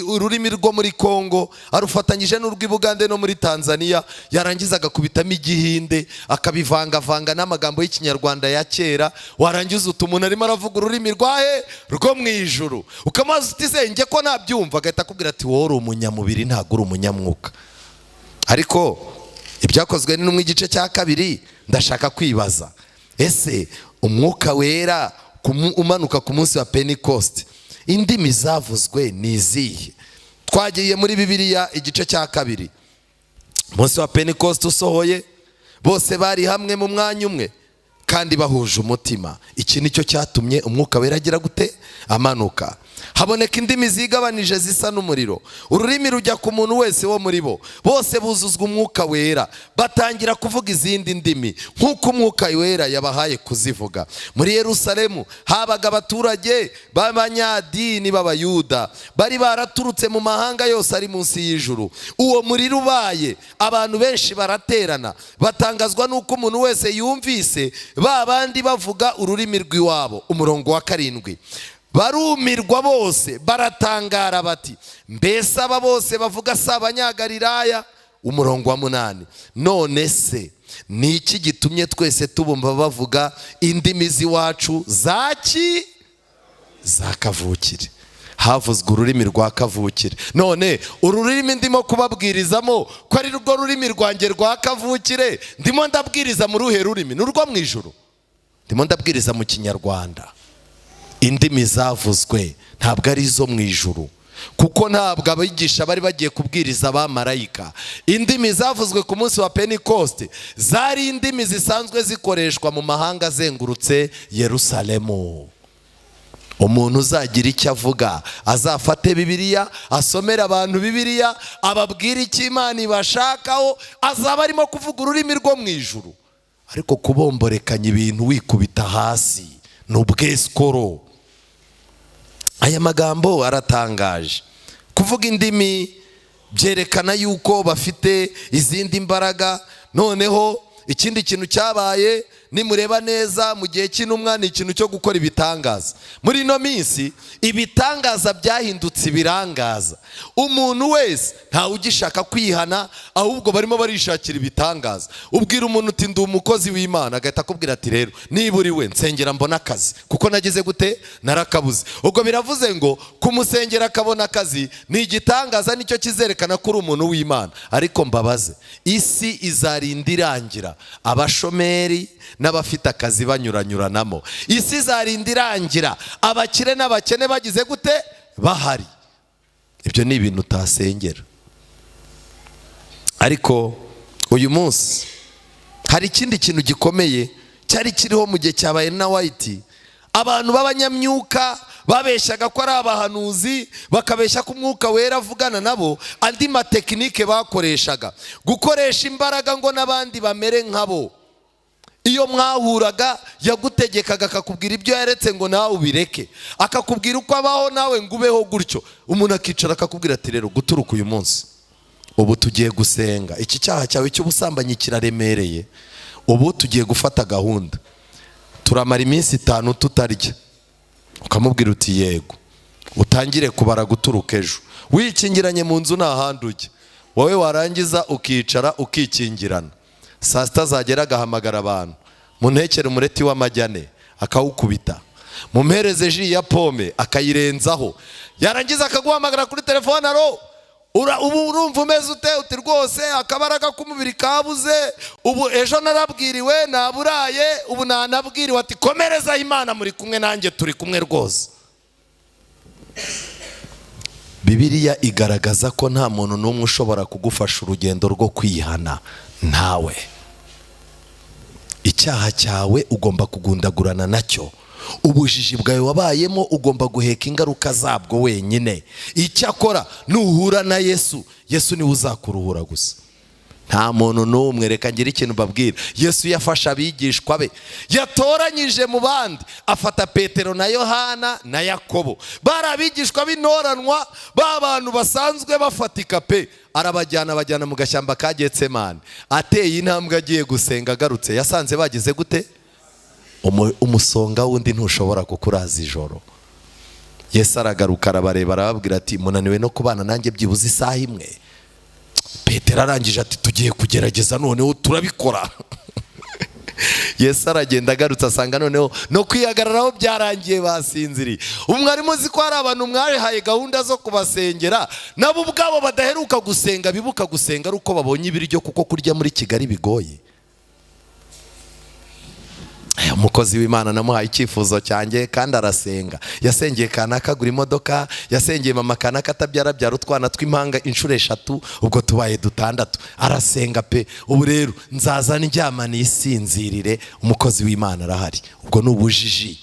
ururimi rwo muri Kongo arufatanyije n'urw'i Bugande no muri Tanzania, yarangiza agakubitamo igihinde akabivangavanga n'amagambo y'Ikinyarwanda ya kera, warangiza umuntu arimo aravuga ururimi rwo mu ijuru, ukamaze uti se njye ko nabyumva, agahita akubwira ati wowe uri umunyamubiri ntabwo uri umunyamwuka. Ariko ibyakozwe n'intumwa igice cya 2, ndashaka kwibaza, ese umwuka wera umanuka ku munsi wa Pentecost, indimi zavuzwe ni izihe? Twagiye muri Bibiliya igice cya 2, umunsi wa Pentecost usohoye, bose bari hamwe mu mwanya umwe kandi bahuje umutima. Iki nicyo cyatumye umwuka wera agira gute? Amanuka. Haboneka indimi zigabanije zisa n'umuriro, ururimi rujya ku muntu wese wo muri bo, bose buzuzwa umwuka wera, batangira kuvuga izindi ndimi nk'uko umwuka wera yabahaye kuzivuga. Muri Yerusalemu habaga abaturage b'abanyadini b'Abayuda, bari baraturutse mu mahanga yose ari munsi y'ijuru. Uwo muriro ubaye, abantu benshi baraterana, batangazwa n'uko umuntu wese yumvise ba bandi bavuga ururimi rw'iwabo. Umurongo wa 7, barumirwa bose baratangara bati, mbese aba bose bavuga si abanyagalilaya? Umurongo wa 8, none se ni iki gitumye twese tubumva bavuga indimi z'iwacu za kavukire? Havuzwe ururimi rwa kavukire. None ururimi ndimo kubabwirizamo ko ari rwo rurimi rwanjye rwa kavukire, ndimo ndabwiriza mu ruhe rurimi? N'urwo mu ijuru? Ndimo ndabwiriza mu Kinyarwanda. Indimi zavuzwe ntabwo ari izo mu ijuru, kuko ntabwo abigisha bari bagiye kubwiriza abamarayika. Indimi zavuzwe ku munsi wa Pentecost zari indimi zisanzwe zikoreshwa mu mahanga azengurutse Yerusalemu. Umuntu uzagira icyo avuga azafate Bibiliya, asomera abantu Bibiliya, ababwira icyo Imana ibashakaho, azaba arimo kuvuga ururimi rwo mu ijuru. Ariko kubomborekanya ibintu wikubita hasi ni ubwesikoro. Aya magambo aratangaje. Kuvuga indimi byerekana yuko bafite izindi mbaraga. Noneho ikindi kintu cyabaye, nimureba neza mu gihe cy'intumwa, ni ikintu cyo gukora ibitangaza. Muri ino minsi ibitangaza byahindutse ibirangaza. Umuntu wese ntawe ugishaka kwihana, ahubwo barimo barishakira ibitangaza. Ubwira umuntu uti ndi umukozi w'Imana, agahita akubwira ati rero niba uri we nsengera mbona akazi, kuko nagize gute? Narakabuze. Ubwo biravuze ngo kumusengera akabona akazi ni igitangaza, nicyo kizerekana ko uri umuntu w'Imana. Ariko mbabaze, isi izarinda irangira abashomeri n'abafite akazi banyuranyuranamo. Isi izarinda irangira abakire n'abakene bagize gute? Bahari. Ibyo ni ibintu utasengera. Ariko uyu munsi hari ikindi kintu gikomeye cyari kiriho mu gihe cyabaye na White. Abantu b'abanyamyuka babeshyaga ko ari abahanuzi, bakabeshya ko umwuka wera avugana nabo. Andi matekinike bakoreshaga, gukoresha imbaraga ngo n'abandi bamere nkabo. iyo mwahuraga yagutegekaga akakubwira ibyo yaretse ngo nawe ubireke, akakubwira uko abaho nawe ngo ubeho gutyo. Umuntu akicara akakubwira ati rero guturuka uyu munsi ubu tugiye gusenga, iki cyaha cyawe cy'ubusambanyi kiraremereye, ubu tugiye gufata gahunda, turamara iminsi 5 tutarya. Ukamubwira uti yego, utangire kubara guturuka ejo, wikingiranye mu nzu nta handi ujya. Wowe warangiza ukicara ukikingirana, saa sita zagera agahamagara abantu, muntekere umureti w'amajyane akawukubita, mumpereze ji ya pome akayirenzaho, yarangiza akaguhamagara kuri telefone, aro ubu urumva umeze ute? Uti rwose akabaraga k'umubiri kabuze, ubu ejo narabwiriwe naburaye, ubu nanabwiriwe. Ati komereza Imana, muri kumwe nanjye turi kumwe rwose. Bibiliya igaragaza ko nta muntu n'umwe ushobora kugufasha urugendo rwo kwihana, ntawe. Icyaha cyawe ugomba kugundagurana nacyo, ubujiji bwawe wabayemo ugomba guheka ingaruka zabwo wenyine. Icyakora nuhura na Yesu, Yesu niwe uzakuruhura gusa, nta muntu n'umwe. Reka ngire ikintu babwira, Yesu yafasha abigishwa be, yatoranyije mu bandi, afata Petero na Yohana na Yakobo, bari abigishwa b'intoranwa, b'abantu basanzwe bafatika pe, arabajyana bajyana mu gashyamba ka Getsemane. Ateye intambwe agiye gusenga, agarutse yasanze bagize gute? Umusonga wundi ntushobora kukuraza ijoro. Yesu aragaruka arabareba arababwira ati munaniwe no kubana nanjye byibuze isaha imwe? Petero arangije ati tugiye kugerageza noneho turabikora. Yesu aragenda agarutse asanga noneho no kwihagararaho byarangiye, basinziriye. Umwarimu uzi ko hari abantu mwahaye gahunda zo kubasengera, nabo ubwabo badaheruka gusenga, bibuka gusenga ari uko babonye ibiryo, kuko kurya muri Kigali bigoye. Umukozi w'Imana namuhaye icyifuzo cyanjye kandi arasenga, yasengeye kanaka agura imodoka, yasengeye mama kanaka atabyara byara utwana tw'impanga inshuro 3, ubwo tubaye 6. Arasenga pe, ubu rero nzaza ndyama nisinzirire, umukozi w'Imana arahari. Ubwo ni ubujiji.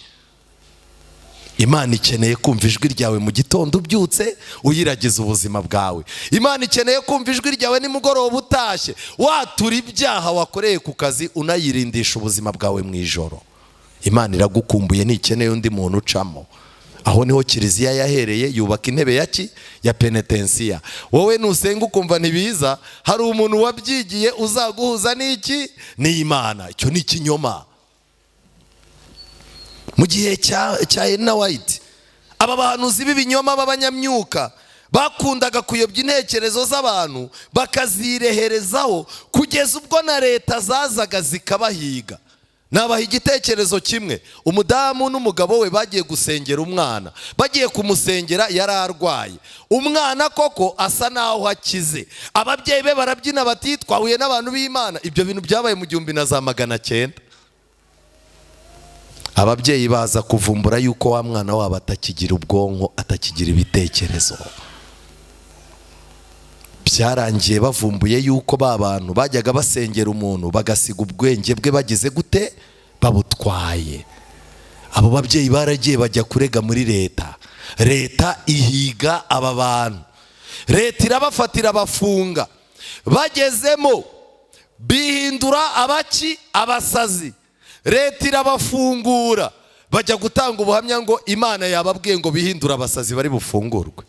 Imana ikeneye kumva ijwi ryawe mu gitondo ubyutse uyiragiza ubuzima bwawe. Imana ikeneye kumva ijwi ryawe nimugoroba utashye, watura ibyaha wakoreye ku kazi unayirindisha ubuzima bwawe mu ijoro. Imana iragukumbuye, ntikeneye undi muntu ucamo. Aho niho Kiliziya yahereye, yubaka intebe ya penetensiya. Wowe nusenga ukumva ntibiza, hari umuntu wabyigiye uzaguhuza n'iki? N'Imana. Icyo ni ikinyoma. Mu gihe cya Ena White, aba bahanuzi b'ibinyoma b'abanyamyuka bakundaga kuyobya intekerezo z'abantu bakazireherezaho, kugeza ubwo na leta zazaga zikabahiga. Nabaha igitekerezo kimwe, umudamu n'umugabo we bagiye gusengera umwana, bagiye kumusengera yari arwaye. Umwana koko asa naho akize, ababyeyi be barabyina bati twahuye n'abantu b'Imana. Ibyo bintu byabaye mu 1900. Ababyeyi baza kuvumbura yuko wa mwana wabo atakigira ubwonko, atakigira ibitekerezo. Byarangiye bavumbuye yuko ba bantu bajyaga basengera umuntu bagasiga ubwenge bwe bagize gute? Babutwaye. Abo babyeyi baragiye bajya kurega muri leta. Leta ihiga aba bantu, leta irabafatira bafunga. Bagezemo bihindura abaki? Abasazi. Leta irabafungura, bajya gutanga ubuhamya ngo Imana yababwiye ngo bihindura abasazi bari bufungurwe.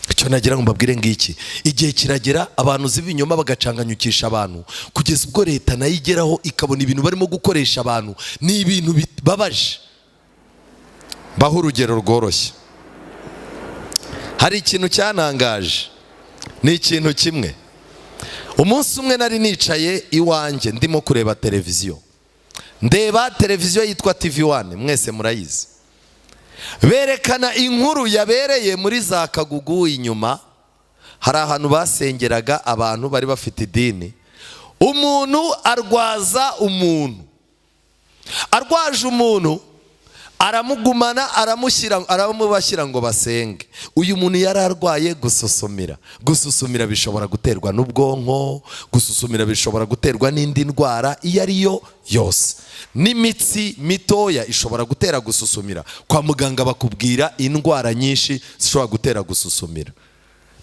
Icyo nagira ngo mbabwire ngiki, igihe kiragera abantu z'ibinyoma bagacanganyukisha abantu, kugeza ubwo leta nayo igeraho ikabona ibintu barimo gukoresha abantu ni ibintu bibabaje. Baho urugero rworoshye. Hari ikintu cyanangaje, ni ikintu kimwe. Umunsi umwe nari nicaye iwanjye ndimo kureba televiziyo, ndeba televiziyo yitwa TV1, mwese murayizi. Berekana inkuru yabereye muri za Kagugu. Inyuma hari ahantu basengeraga abantu bari bafite idini. Umuntu arwaza umuntu, arwaje umuntu aramugumana aramubashyira ngo basenge. Uyu muntu yari arwaye gususumira. Gususumira bishobora guterwa n'ubwonko, gususumira bishobora guterwa n'indi ndwara iyo ariyo yose. N'imitsi mitoya ishobora gutera gususumira. Kwa muganga bakubwira indwara nyinshi zishobora gutera gususumira.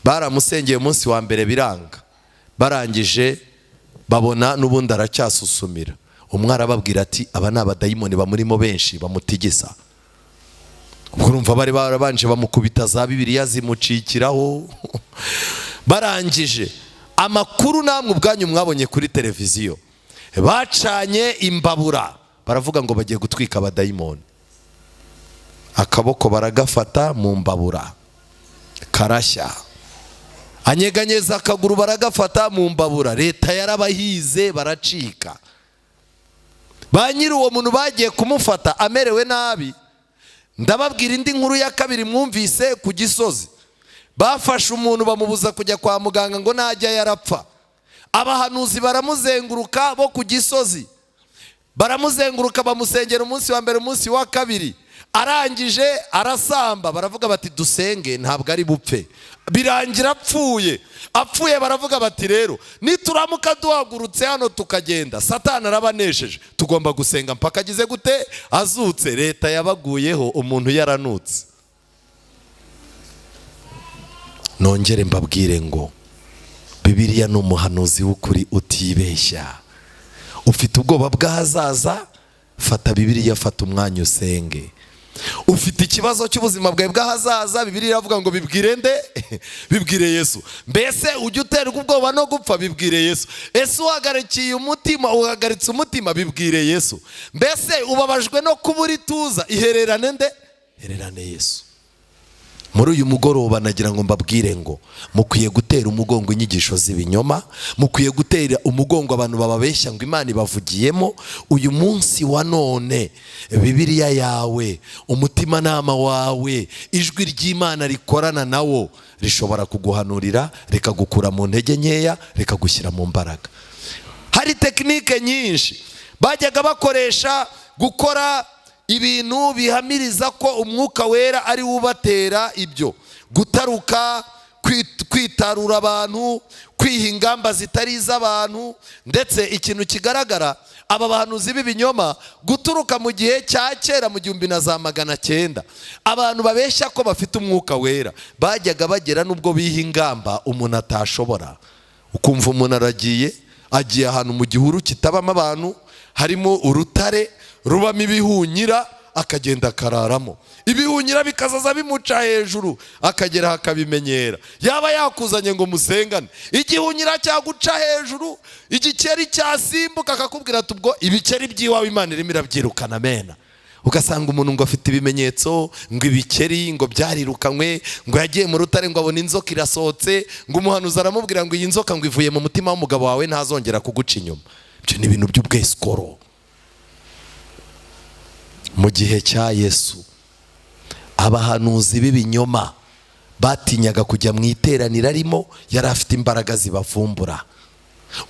Baramusengeye umunsi wa mbere biranga, barangije babona n'ubundi aracyasusumira. Umwe arababwira ati aba ni abadayimoni bamurimo benshi bamutigisa. Urumva bari barabanje bamukubita za Bibiliya zimucikiraho. Barangije amakuru namwe ubwanyu mwabonye kuri televiziyo, bacanye imbabura baravuga ngo bagiye gutwika abadayimoni. Akaboko baragafata mu mbabura karashya, anyeganyeza akaguru baragafata mu mbabura, leta yarabahize baracika. Ba nyiri uwo muntu bagiye kumufata amerewe nabi. Ndababwira indi nkuru ya kabiri mwumvise ku Gisozi. Bafashe umuntu bamubuza kujya kwa muganga ngo najya yarapfa. Abahanuzi baramuzenguruka bo ku Gisozi, baramuzenguruka bamusengera umunsi wa mbere umunsi wa kabiri. Arangije arasamba, baravuga bati dusenge ntabwo ari bupfe. Birangira apfuye baravuga bati rero nituramuka duhagurutse hano tukagenda Satani arabanesheje, tugomba gusenga mpaka agize gute azutse. Leta yabaguyeho umuntu yaranutse. Nongere mbabwire ngo Bibiliya ni umuhanuzi w'ukuri utibeshya. Ufite ubwoba bw'ahazaza, fata Bibiliya, fata umwanya usenge. Ufite ikibazo cy'ubuzima bwawe bw'ahazaza, Bibiliya iravuga ngo bibwire nde? Bibwire Yesu. Mbese ujye uterwa ubwoba no gupfa? Bibwire Yesu. Ese uhagarikiye umutima, uhagaritse umutima? Bibwire Yesu. Mbese ubabajwe no kubura ituza? Ihererane nde? Hererane Yesu. Muri uyu mugoroba nagira ngo mbabwire ngo mukwiye gutera umugongo inyigisho z'ibinyoma, mukwiye gutera umugongo abantu bababeshya ngo Imana ibavugiyemo. Uyu munsi wa none Bibiliya yawe, umutima nama wawe, ijwi ry'Imana rikorana nawo rishobora kuguhanurira, rikagukura mu ntege nkeya, rikagushyira mu mbaraga. Hari tekinike nyinshi bajyaga bakoresha gukora ibintu bihamiriza ko umwuka wera ari ubatera ibyo: gutaruka, kwitarura abantu, kwiha ingamba zitari iz'abantu. Ndetse ikintu kigaragara, aba bahanuzi b'ibinyoma guturuka mu gihe cya kera mu 1900 abantu babeshya ko bafite umwuka wera bajyaga bagera n'ubwo biha ingamba umuntu atashobora. Ukumva umuntu agiye ahantu mu gihuru kitabamo abantu, harimo urutare rubamo ibihunyira, akagenda akararamo. Ibihunyira bikazaza bimuca hejuru, akagera akabimenyera. Yaba yakuzanye ngo musengane, igihunyira cyaguca hejuru, igikeri cyasimbuka akakubwira ati ubwo ibikeri by'iwawe Imana irimo irabyirukana mena. Ugasanga umuntu ngo afite ibimenyetso ngo ibikeri ngo byarirukanywe, ngo yagiye mu rutare ngo abona inzoka irasohotse, ngo umuhanuzi aramubwira ngo iyi nzoka ngo ivuye mu mutima w'umugabo wawe ntazongera kuguca inyuma. Ibyo ni ibintu by'ubwesikoro. Mu gihe cya Yesu abahanuzi b'ibinyoma batinyaga kujya mu iteraniro arimo, yari afite imbaraga zibavumbura.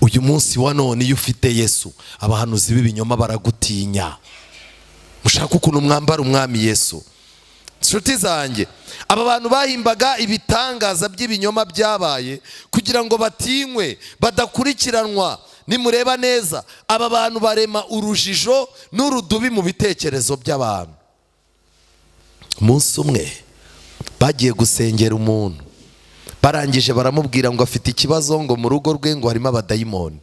Uyu munsi wa none iyo ufite Yesu, abahanuzi b'ibinyoma baragutinya. Mushaka ukuntu mwambara umwami Yesu. Nshuti zanjye, aba bantu bahimbaga ibitangaza by'ibinyoma byabaye kugira ngo batinywe, badakurikiranwa. Nimureba neza, aba bantu barema urujijo n'urudubi mu bitekerezo by'abantu. Umunsi umwe bagiye gusengera umuntu, barangije baramubwira ngo afite ikibazo, ngo mu rugo rwe ngo harimo abadayimoni.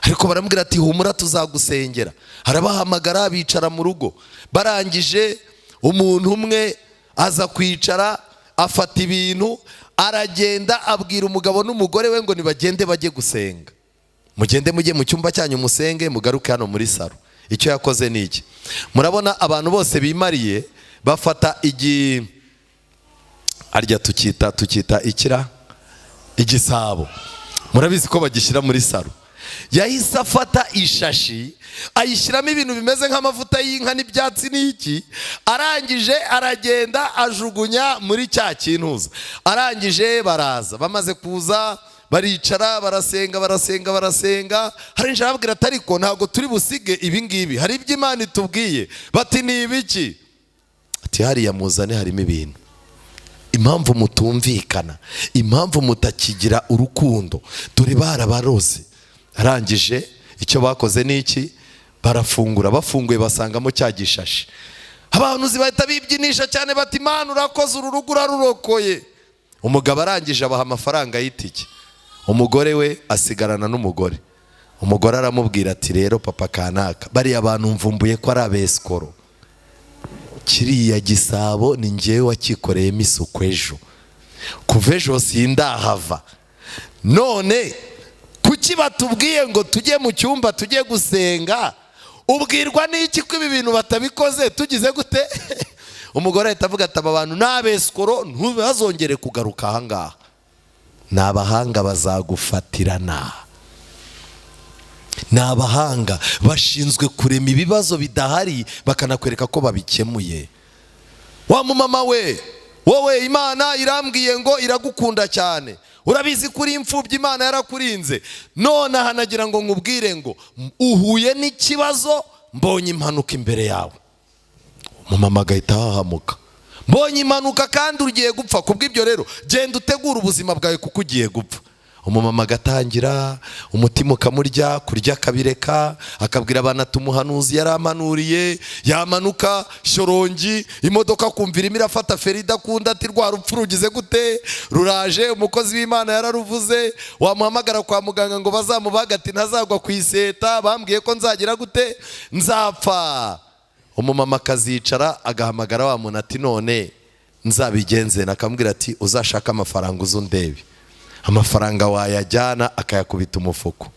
Ariko baramubwira ati humura tuzagusengera. Harabahamagara bicara mu rugo. Barangije umuntu umwe aza kwicara, afata ibintu aragenda abwira umugabo n'umugore we ngo nibagende bajye gusenga. Mugende mujye mu cyumba cyanyu musenge, mugaruke hano muri saro. Icyo yakoze ni iki? Murabona abantu bose bimariye, bafata arya tukita igisabo. Murabizi ko bagishyira muri saro. Yahise afata ishashi ayishyiramo ibintu bimeze nk'amavuta y'inka n'ibyatsi n'iki, arangije aragenda ajugunya muri cya kintuza. Arangije baraza, bamaze kuza baricara barasenga. Hari njye ababwira ati ariko ntabwo turi busige ibi ngibi, hari ibyo Imana itubwiye. Bati ni ibiki? Ati hariya muzane harimo ibintu. Impamvu mutumvikana, impamvu mutakigira urukundo, dore barabaroze. Arangije icyo bakoze ni iki? Barafungura, bafunguye basangamo cya gishashi. Abahanuzi bahita bibyinisha cyane bati Imana urakoze, uru rugo urarurokoye. Umugabo arangije abaha amafaranga y'itike, umugore we asigarana n'umugore. umugore aramubwira ati rero papa kanaka, bariya abantu mvumbuye ko ari abesikoro, kiriya gisabo ni njyewe wakikoreyemo isuku ejo, kuva ejo sindahava, none kuki batubwiye ngo tujye mu cyumba tujye gusenga, ubwirwa n'iki ko ibi bintu batabikoze tugize gute? Umugore ahita avuga ati aba bantu n'abesikoro ntibazongere kugaruka ahangaha, ni abahanga bazagufatirana, ni abahanga bashinzwe kurema ibibazo bidahari bakanakwereka ko babikemuye. Wa mumama we, wowe Imana irambwiye ngo iragukunda cyane, urabizi kuri imfubyi Imana yarakurinze, none hanagira ngo nkubwire ngo uhuye n'ikibazo, mbonye impanuka imbere yawe. Umumama agahita hahamuka, mbonye impanuka kandi ugiye gupfa, kubw'ibyo rero genda utegura ubuzima bwawe kuko ugiye gupfa. Umumama agatangira umutima ukamurya, kurya akabireka, akabwira abana ati umuhanuzi yaramanuriye, yamanuka shorongi, imodoka kumvira imira fata ferida kunda ati rwa rupfu rugize gute, ruraje, umukozi w'Imana yararuvuze, wamuhamagara kwa muganga ngo bazamubaga ati ntazagwa ku iseta, bambwiye ko nzagira gute, nzapfa. Umumama akazicara agahamagara wa muntu ati none nzabigenze, nakamubwira ati uzashaka amafaranga uzundebe, amafaranga wayajyana akayakubita umufuko,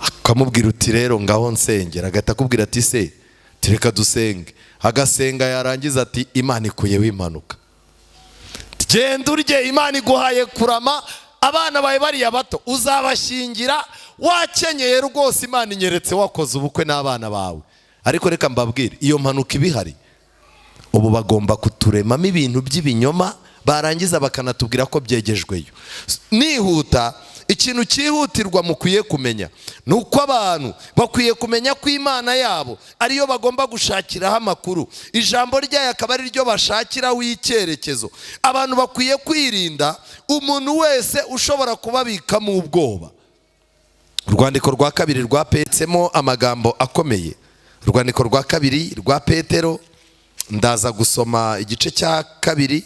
akamubwira uti rero ngaho nsengera, agahita akubwira ati se tureka dusenge, agasenga yarangiza ati Imana ikuyeho impanuka, genda urye, Imana iguhaye kurama, abana bawe bariya bato uzabashingira wakenyeye rwose, Imana inyeretse wakoze ubukwe n'abana bawe. Ariko reka mbabwire, iyo mpanuka ibihari ubu bagomba kuturemamo ibintu by'ibinyoma, barangiza bakanatubwira ko byegejweyo. Nihuta, ikintu cyihutirwa mukwiye kumenya nuko abantu bakwiye kumenya ko Imana yabo ariyo bagomba gushakiraho amakuru, ijambo ryayo akaba ari ryo bashakiraho icyerekezo. Abantu bakwiye kwirinda umuntu wese ushobora kubabikamo ubwoba. Urwandiko rwa kabiri rwapetsemo amagambo akomeye, urwandiko rwa kabiri rwa Petero, ndaza gusoma igice cya kabiri,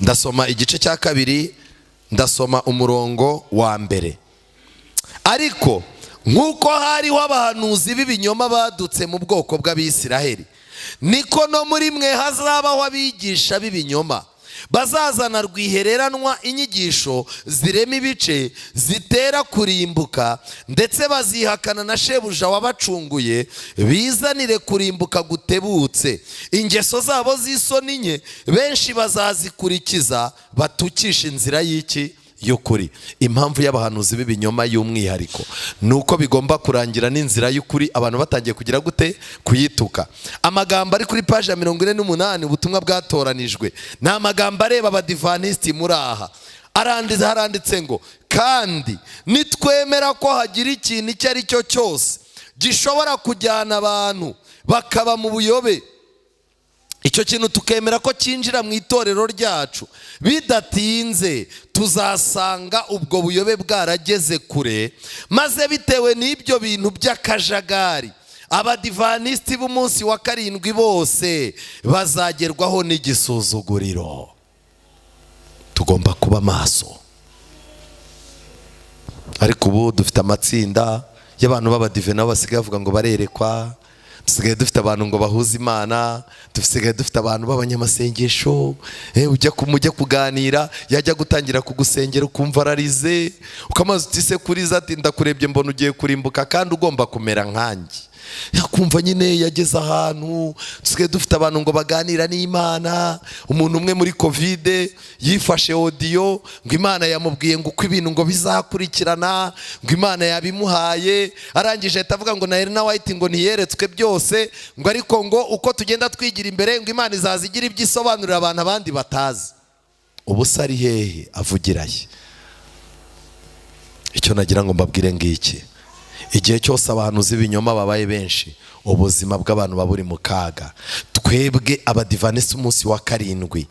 ndasoma igice cya kabiri, ndasoma umurongo wa mbere. Ariko nk'uko hariho abahanuzi b'ibinyoma badutse mu bwoko bw'Abisiraheli, niko no muri mwe hazabaho abigisha b'ibinyoma, bazazana rwihereranwa inyigisho zirema ibice, zitera kurimbuka, ndetse bazihakana na shebuja wabacunguye, bizanire kurimbuka gutebutse. Ingeso zabo z'isoni nke benshi bazazikurikiza, batukisha inzira y'iki y'ukuri. Impamvu y'abahanuzi b'ibinyoma y'umwihariko nuko bigomba kurangira n'inzira y'ukuri abantu batangiye kugira gute, kuyituka. Amagambo ari kuri page ya 48 ubutumwa bwatoranijwe, ni amagambo areba abadivantisiti muri aha. Haranditse ngo kandi nitwemera ko hagira ikintu icyo ari cyo cyose gishobora kujyana abantu bakaba mu buyobe, icyo kintu tukemera ko cyinjira mu itorero ryacu, bidatinze tuzasanga ubwo buyobe bwarageze kure, maze bitewe n'ibyo bintu by'akajagari abadivantisiti b'umunsi wa karindwi bose bazagerwaho n'igisuzuguriro. Tugomba kuba maso. Ariko ubu dufite amatsinda y'abantu b'abadive nabo basigaye bavuga ngo barerekwa, dusigaye dufite abantu ngo bahuze Imana, dusigaye dufite abantu b'abanyamasengesho, ujya kuganira yajya gutangira kugusengera ukumva ararize, ukamaze utise kuriza ati ndakurebye mbona ugiye kurimbuka kandi ugomba kumera nkanjye. Yakumva nyine yageze ahantu. Dusigaye dufite abantu ngo baganira n'Imana. Umuntu umwe muri Covid yifashe audio ngo Imana yamubwiye ngo uko ibintu ngo bizakurikirana, ngo Imana yabimuhaye, arangije atavuga ngo na Elena White ngo ntiyeretswe byose, ngo ariko ngo uko tugenda twigira imbere ngo Imana izazigira ibyisobanurira abantu abandi batazi. Ubusa ari hehe avugiraye? Icyo nagira ngo mbabwire ngiki, igihe cyose abahanuzi b'ibinyoma babaye benshi, ubuzima bw'abantu baburi mu kaga. Twebwe abadivantisiti umunsi wa karindwi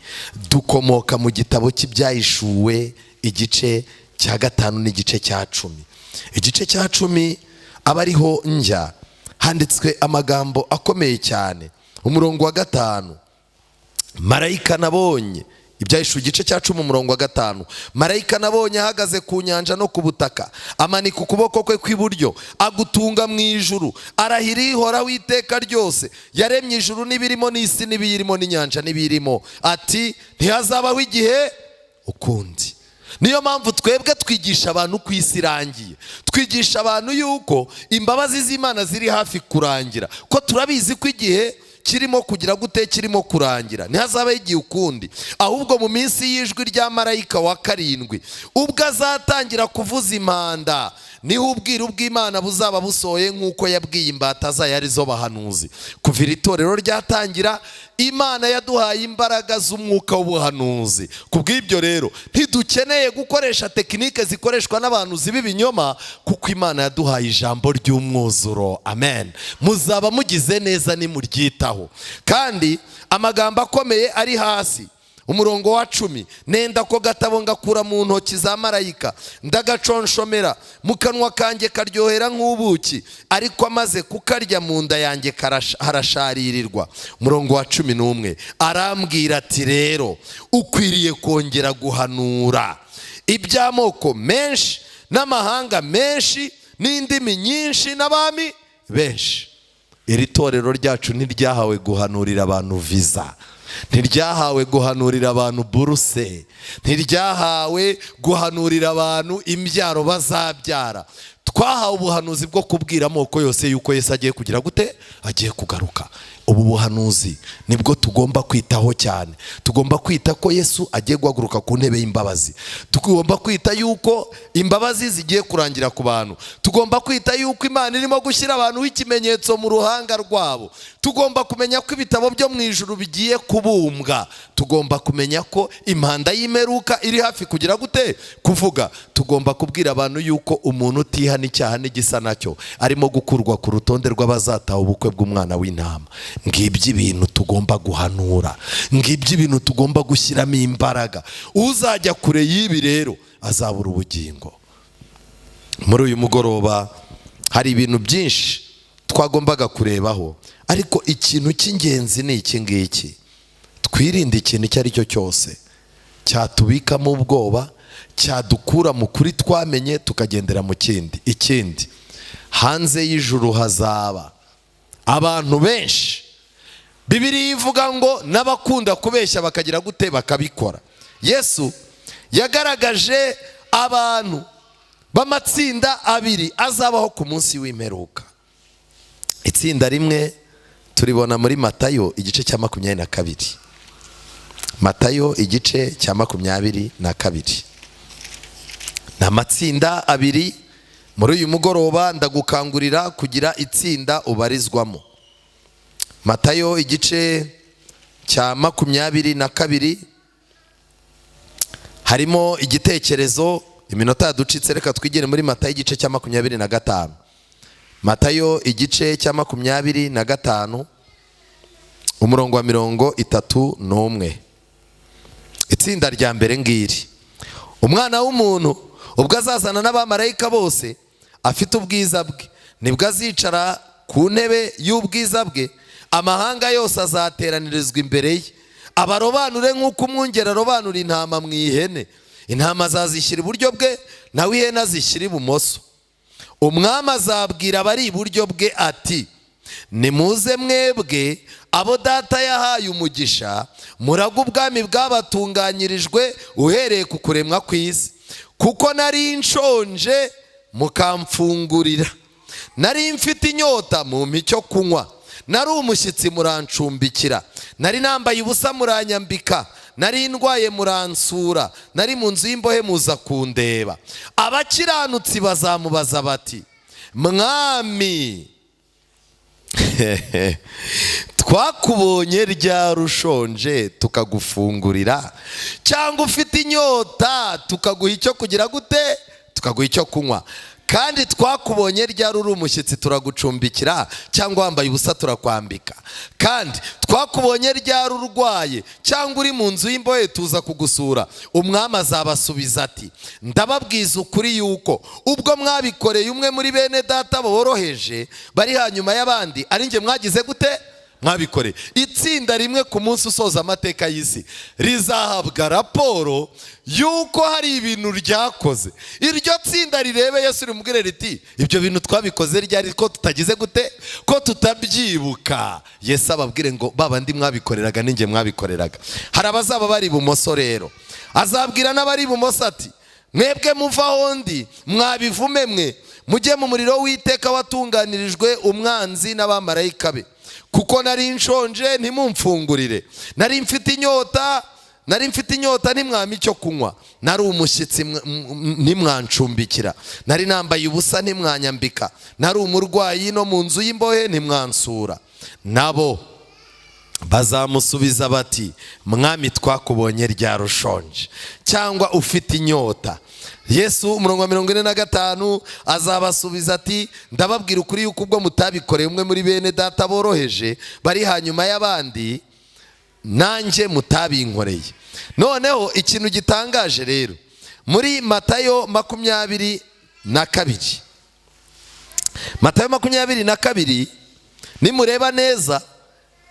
dukomoka mu gitabo cy'ibyahishuwe igice cya 5 n'igice cya 10. Igice cya 10 aba ariho njya, handitswe amagambo akomeye cyane. Umurongo wa 5, marayika nabonye Ibyahishuwe igice cya 10 umurongo wa 5. Marayika nabonye ahagaze ku nyanja no ku butaka, amanika ukuboko kwe kw'iburyo, agutunga mu ijuru, arahira ihoraho iteka ryose, yaremye ijuru n'ibirimo n'isi n'ibiyirimo n'inyanja n'ibirimo, ati ntihazabaho igihe ukundi. Niyo mpamvu twebwe twigisha abantu ku isi irangiye, twigisha abantu yuko imbabazi z'Imana ziri hafi kurangira, ko turabizi ko igihe kirimo kugira gute, kirimo kurangira, ntihazabaho igihe ukundi. Ahubwo mu minsi y'ijwi rya marayika wa 7 ubwo azatangira kuvuza impanda, niho ubwiru bw'Imana buzaba busohoye nk'uko yabwiye imbata zayo arizo bahanuzi. Kuva iri torero ryatangira, Imana yaduhaye imbaraga z'umwuka w'ubuhanuzi. Kubw'ibyo rero ntidukeneye gukoresha tekinike zikoreshwa n'abantu z'ibinyoma, kuko Imana yaduhaye ijambo ry'umwuzuro. Amen. Muzaba mugize neza nimuryitaho. Kandi amagambo akomeye ari hasi, umurongo wa 10, nenda ko gatabo ngakura mu ntoki za marayika, ndagaconshomera mu kanwa kanjye karyohera nk'ubuki, ariko amaze kukarya mu nda yanjye harasharirirwa. Umurongo wa 11, arambwira ati rero ukwiriye kongera guhanura iby'amoko menshi n'amahanga menshi n'indimi nyinshi n'abami benshi. Iri torero ryacu ntiryahawe guhanurira abantu viza, ntiryahawe guhanurira abantu buruse, ntiryahawe guhanurira abantu imbyaro bazabyara. Twahawe ubuhanuzi bwo kubwira amoko yose yuko Yesu agiye kugira gute, agiye kugaruka. Ubu buhanuzi nibwo tugomba kwitaho cyane. Tugomba kwita ko Yesu agiye guhaguruka ku ntebe y'imbabazi. Tugomba kwita yuko imbabazi zigiye kurangira ku bantu. Tugomba kwita yuko Imana irimo gushyira abantu ikimenyetso mu ruhanga rwabo. Tugomba kumenya ko ibitabo byo mu ijuru bigiye kubumbwa. Tugomba kumenya ko impanda y'imperuka iri hafi kugira gute, kuvuga. Tugomba kubwira abantu yuko umuntu utihana icyaha n'igisa nacyo arimo gukurwa ku rutonde rw'abazataha ubukwe bw'umwana w'intama. Ngibyo ibintu tugomba guhanura, ngibyo ibintu tugomba gushyiramo imbaraga. Uzajya kure y'ibi rero azabura ubugingo. Muri uyu mugoroba hari ibintu byinshi twagombaga kurebaho, ariko ikintu cy'ingenzi ni iki ngiki. Twirinde ikintu icyo ari cyo cyose cyatubikamo ubwoba, cyadukura mu kuri twamenye tukagendera mu kindi. Ikindi, hanze y'ijuru hazaba abantu benshi. Bibiliya ivuga ngo n'abakunda kubeshya bakagira gute, bakabikora. Yesu yagaragaje abantu b'amatsinda abiri azabaho ku munsi w'imperuka. Itsinda rimwe turibona muri Matayo igice cya 22. Matayo igice cya 22. Ni amatsinda abiri. Muri uyu mugoroba ndagukangurira kugira itsinda ubarizwamo. Matayo igice cya 22 harimo igitekerezo. Iminota yaducitse, reka twigire muri Matayo igice cya 25. Matayo igice cya 25 umurongo wa 31. Itsinda rya mbere ngiri. Umwana w'umuntu ubwo azazana n'abamarayika bose afite ubwiza bwe, nibwo azicara ku ntebe y'ubwiza bwe, amahanga yose azateranirizwa imbere ye. Abarobanure nk'uko umwungeri arobanura intama mu ihene. Intama azazishyira iburyo bwe, nawe ihene azishyira ibumoso. Umwami azabwira abari iburyo bwe ati, nimuze mwebwe abo data yahaye umugisha, murage ubwami bwabatunganyirijwe uhereye ku kuremwa kw'isi. Kuko nari nshonje mukamfungurira, nari mfite inyota mumpa icyo kunywa, nari umushyitsi murancumbikira, nari nambaye ubusa muranyambika, nari ndwaye muransura, nari mu nzu y'imbohe muza kundeba. Abakiranutsi bazamubaza bati, mwami twakubonye ryari ushonje tukagufungurira, cyangwa ufite inyota tukaguha icyo kugira gute, tukaguha icyo kunywa? Kandi twakubonye ryari uri umushyitsi turagucumbikira, cyangwa wambaye ubusa turakwambika? Kandi twakubonye ryari urwaye, cyangwa uri mu nzu y'imbohe tuza kugusura? Umwami azabasubiza ati, ndababwiza ukuri yuko ubwo mwabikoreye umwe muri bene data boroheje bari hanyuma y'abandi, ari njye mwagize gute, mwabikoreye. Itsinda rimwe ku munsi usoza amateka y'isi rizahabwa raporo yuko hari ibintu ryakoze. Iryo tsinda rirebe Yesu rimubwire riti ibyo bintu twabikoze ryari ko tutagize gute, ko tutabyibuka. Yesu ababwire ngo babandi mwabikoreraga ninjye mwabikoreraga. Hari abazaba bari ibumoso rero, azabwira n'abari ibumoso ati mwebwe muva hondi mwabivume mwe, mujye mu muriro w'iteka watunganirijwe umwanzi n'abamarayika be. Kuko nari nshonje ntimumfungurire, nari mfite inyota ntimwampa icyo kunywa, nari umushyitsi ntimwancumbikira, nari nambaye ubusa ntimwanyambika, nari umurwayi no mu nzu y'imbohe ntimwansura. Nabo bazamusubiza bati mwami twakubonye ryari ushonje cyangwa ufite inyota. Yesu umurongo wa 45 azabasubiza ati ndababwira ukuri yuko ubwo mutabikoreye umwe muri bene data boroheje bari hanyuma y'abandi, nanjye mutabinkoreye. Noneho ikintu gitangaje rero muri Matayo 22, Matayo 22 nimureba neza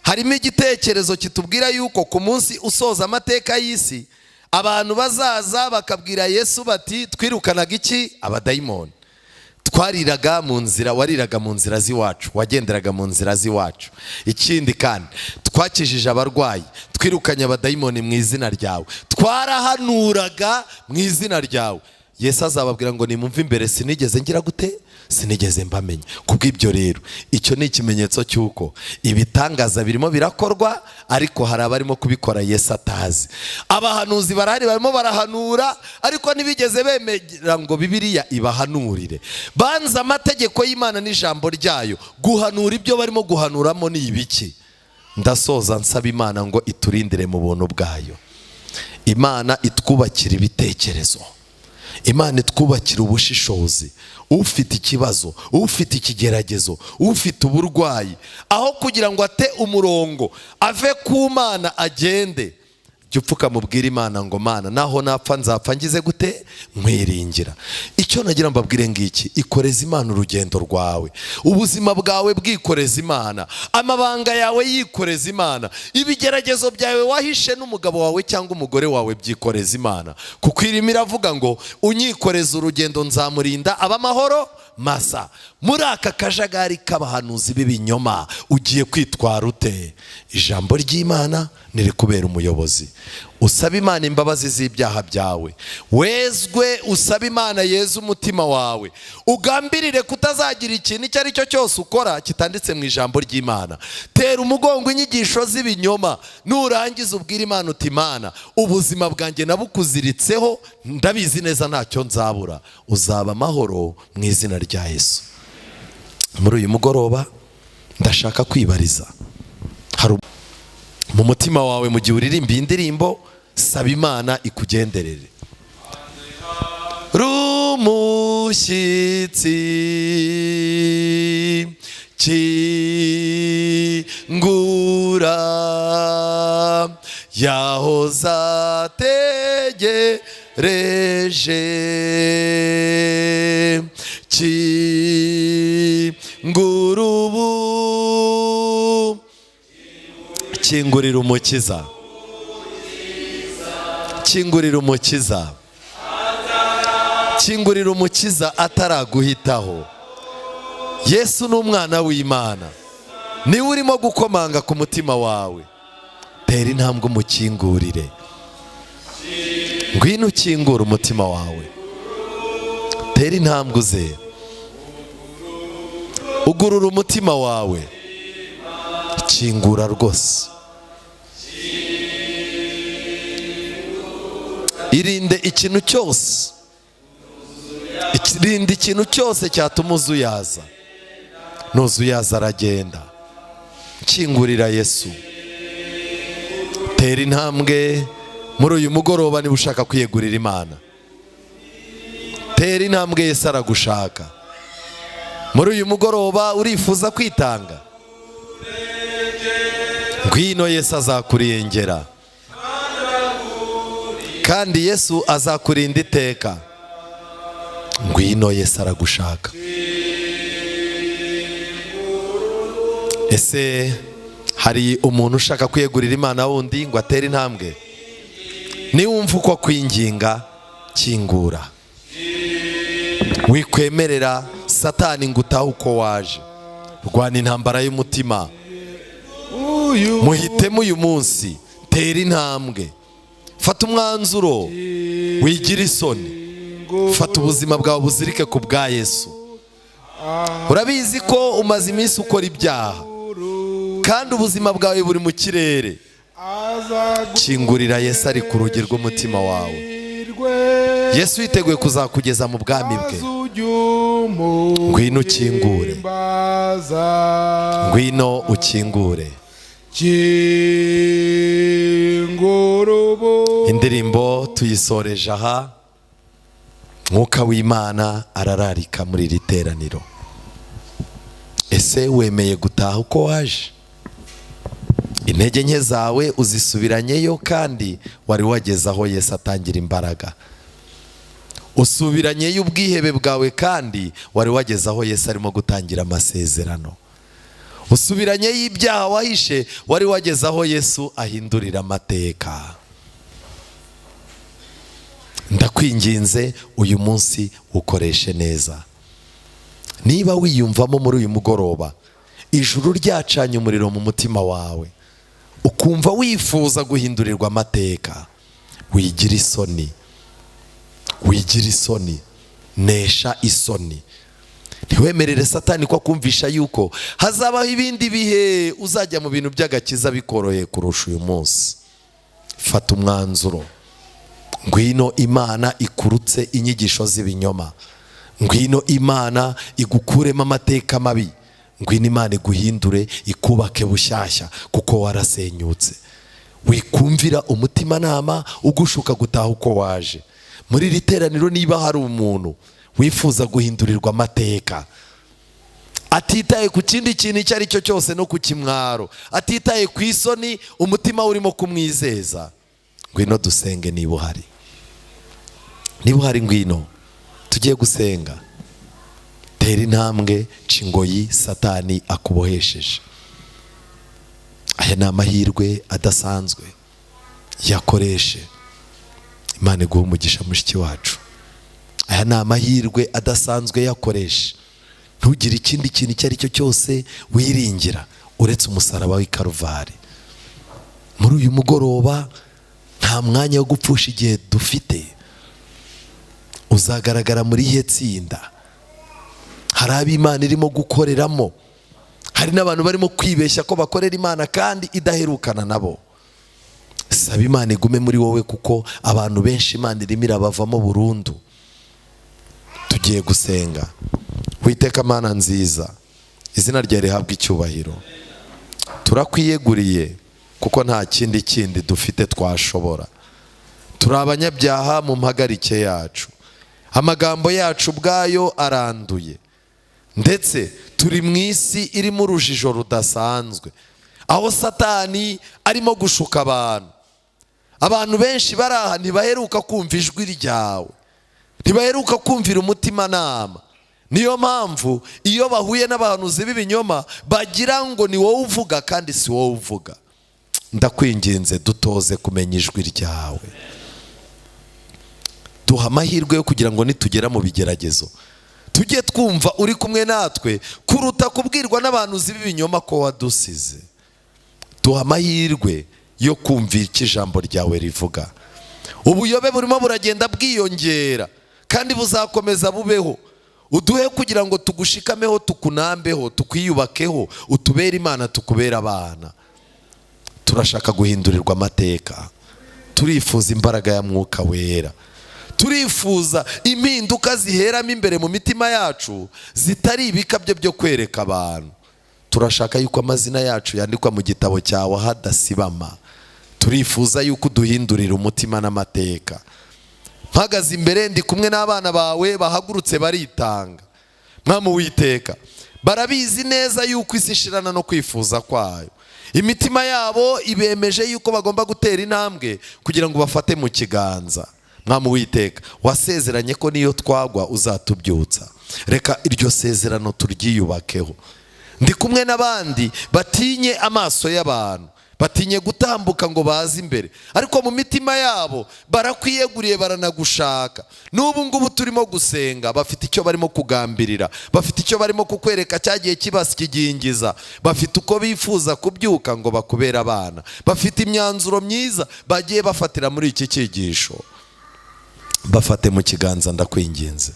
harimo igitekerezo kitubwira yuko ku munsi usoza amateka y'isi abantu bazaza bakabwira Yesu bati twirukanaga iki? Abadayimoni. Twariraga mu nzira, wariraga mu nzira z'iwacu, wagenderaga mu nzira z'iwacu. Ikindi kandi twakijije abarwayi, twirukanye abadayimoni mu izina ryawe, twarahanuraga mu izina ryawe. Yesu azababwira ngo nimumve imbere sinigeze ngira gute, sinigeze mbamenya. Kubw'ibyo rero icyo ni ikimenyetso cy'uko ibitangaza birimo birakorwa, ariko hari abarimo kubikora Yesu atazi. Abahanuzi barahari barimo barahanura, ariko ntibigeze bemera ngo Bibiliya ibahanurire. Banza amategeko y'Imana n'ijambo ryayo. Guhanura ibyo barimo guhanuramo ni ibiki? Ndasoza nsaba Imana ngo iturindire mu buntu bwayo. Imana itwubakira ibitekerezo, Imana itwubakira ubushishozi. Ufite ikibazo, ufite ikigeragezo, ufite uburwayi, aho kugira ngo ate umurongo ave ku Mana agende, jya upfuka mubwira Imana ngo Mana naho napfa nzapfa ngize gute, nkwiringira. Icyo nagira mbabwire ngiki, ikoreza Imana urugendo rwawe, ubuzima bwawe bwikoreza Imana, amabanga yawe yikoreza Imana, ibigeragezo byawe wahishe n'umugabo wawe cyangwa umugore wawe byikoreza Imana. Kuko irimo iravuga ngo unyikoreza urugendo nzamurinda abamahoro masa. Muri aka kajagari k'abahanuzi b'ibinyoma ugiye kwitwara ute? Ijambo ry'Imana nirikubera umuyobozi. Usaba Imana imbabazi z'ibyaha byawe, wezwe usaba Imana yeza umutima wawe, ugambirire kutazagira ikintu icyo ari cyo cyose ukora kitanditse mu ijambo ry'Imana. Tera umugongo inyigisho z'ibinyoma, nurangiza ubwira Imana uti Imana ubuzima bwanjye nabukuziritseho, ndabizi neza ntacyo nzabura. Uzaba amahoro mu izina rya Yesu. Muri uyu mugoroba ndashaka kwibariza, hari mu mutima wawe mu gihe uririmba indirimbo, saba Imana ikugenderere. Rumushyitsi kingura yahoza ategereje, kingura ubu, kingurira umukiza, kingurira umukiza, kingurira umukiza ataraguhitaho. Yesu ni umwana w'Imana, niwe urimo gukomanga ku mutima wawe. Tera intambwe umukingurire, ngwino ukingura umutima wawe, tera intambwe uze, ugurura umutima wawe, kingura rwose. Irinde ikintu cyose, irinde ikintu cyose cyatuma uzuyaza. Nuzuyaza aragenda. Kingurira Yesu, tera intambwe muri uyu mugoroba. Niba ushaka kwiyegurira Imana, tera intambwe, Yesu aragushaka. Muri uyu mugoroba urifuza kwitanga, ngwino Yesu azakurengera, kandi Yesu azakurinda iteka. Ngwino Yesu aragushaka. Ese hari umuntu ushaka kwiyegurira Imana wundi ngo atere intambwe? Niwumva uko kwinginga, kingura. Wikwemerera Satani ngo utahe uko waje. Rwana intambara y'umutima. Muhitemo uyu munsi, tera intambwe. Fata umwanzuro, wigira isoni. Fata ubuzima bwawe buzirike ku bwa Yesu. Urabizi ko umaze iminsi ukora ibyaha kandi ubuzima bwawe buri mu kirere. Kingurira Yesu ari ku rugi rw'umutima wawe. Yesu yiteguye kuzakugeza mu bwami bwe. Ngwino ukingure, ngwino ukingure. Indirimbo tuyisoreje aha. Mwuka w'Imana arararika muri iri teraniro. Ese wemeye gutaha uko waje? Intege nke zawe uzisubiranyeyo kandi wari wageze aho Yesu atangira imbaraga. Usubiranyeyo ubwihebe bwawe kandi wari wageze aho Yesu arimo gutangira amasezerano. Usubiranyeyo ibyaha wahishe, wari wageze aho Yesu ahindurira amateka. Ndakwinginze uyu munsi ukoreshe neza. Niba wiyumvamo muri uyu mugoroba ijuru ryacanye umuriro mu mutima wawe, ukumva wifuza guhindurirwa amateka, wigira isoni, wigira isoni, nesha isoni. Ntiwemerere Satani ko akumvisha yuko hazabaho ibindi bihe uzajya mu bintu by'agakiza bikoroheye kurusha uyu munsi. Fata umwanzuro. Ngwino Imana ikurutse inyigisho z'ibinyoma. Ngwino Imana igukuremo amateka mabi. Ngwino Imana iguhindure, ikubake bushyashya kuko warasenyutse. Wikumvira umutima nama ugushuka gutaha uko waje. Muri iri teraniro niba hari umuntu wifuza guhindurirwa amateka, atitaye ku kindi kintu icyo ari cyo cyose no ku kimwaro, atitaye ku isoni umutima urimo kumwizeza, ngwino dusenge. Niba uhari, niba uhari ngwino tugiye gusenga. Tera intambwe, cingoyi Satani akubohesheje. Aya ni amahirwe adasanzwe, yakoreshe. Imana iguhe umugisha mushiki wacu. Aya ni amahirwe adasanzwe, yakoreshe. Ntugire ikindi kintu icyo ari cyo cyose wiringira uretse umusaraba w'i Karuvari. Muri uyu mugoroba nta mwanya wo gupfusha igihe dufite. Uzagaragara muri ihe tsinda. Hari abo Imana irimo gukoreramo. Hari n'abantu barimo kwibeshya ko bakorera Imana kandi idaherukana nabo. Saba Imana igume muri wowe kuko abantu benshi Imana irimo irabavamo burundu. Tugiye gusenga. Uwiteka Mana nziza, izina ryawe rihabwe icyubahiro. Turakwiyeguriye kuko nta kindi dufite twashobora. Turi abanyabyaha mu mpagarike yacu. Amagambo yacu ubwayo aranduye. Ndetse turi mu isi irimo urujijo rudasanzwe, aho Satani arimo gushuka abantu. Abantu benshi baraha ntibaheruka kumva ijwi ryawe, ntibaheruka kumvira umutima nama. Niyo mpamvu iyo bahuye n'abahanuzi b'ibinyoma bagira ngo ni wowe uvuga kandi si wowe uvuga. Ndakwinginze dutoze kumenya ijwi ryawe. Duha amahirwe yo kugira ngo nitugera mu bigeragezo tujye twumva uri kumwe natwe kuruta kubwirwa n'abahanuzi b'ibinyoma ko wadusize. Duha amahirwe yo kumvira icyo ijambo ryawe rivuga. Ubuyobe burimo buragenda bwiyongera kandi buzakomeza bubeho. Uduhe kugira ngo tugushikameho, tukunambeho, tukwiyubakeho, utubere Imana, tukubera abana. Turashaka guhindurirwa amateka. Turifuza imbaraga ya Mwuka Wera. Turifuza impinduka ziheramo imbere mu mitima yacu zitari ibikabyo byo kwereka abantu. Turashaka yuko amazina yacu yandikwa mu gitabo cyawe hadasibama. Turifuza yuko duhindurira umutima n'amateka. Mpagaze imbere ndi kumwe n'abana bawe bahagurutse baritanga. Mwami Uwiteka, barabizi neza yuko isi ishirana no kwifuza kwayo. Imitima yabo ibemeje yuko bagomba gutera intambwe kugira ngo bafate mu kiganza. Mwami Uwiteka, wasezeranye ko niyo twagwa uzatubyutsa. Reka iryo sezerano turyiyubakeho. ndi kumwe n'abandi batinye amaso y'abantu, batinye gutambuka ngo baze imbere, ariko mu mitima yabo barakwiyeguriye, baranagushaka. N'ubu ngubu turimo gusenga bafite icyo barimo kugambirira, bafite icyo barimo kukwereka cyagiye kibasigingiza, bafite uko bifuza kubyuka ngo bakubere abana, bafite imyanzuro myiza bagiye bafatira muri iki cyigisho. Bafate mu kiganza ndakwinginze,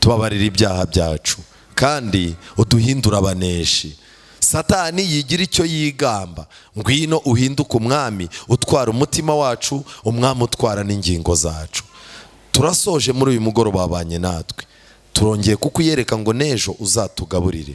tubabarira ibyaha byacu kandi uduhindura abaneshi. Satani yigira icyo yigamba, ngwino uhinduke umwami, utwara umutima wacu, umwami utwara n'ingingo zacu. Turasoje muri uyu mugoroba wabanye natwe, turongeye kukuyereka ngo nejo uzatugaburire.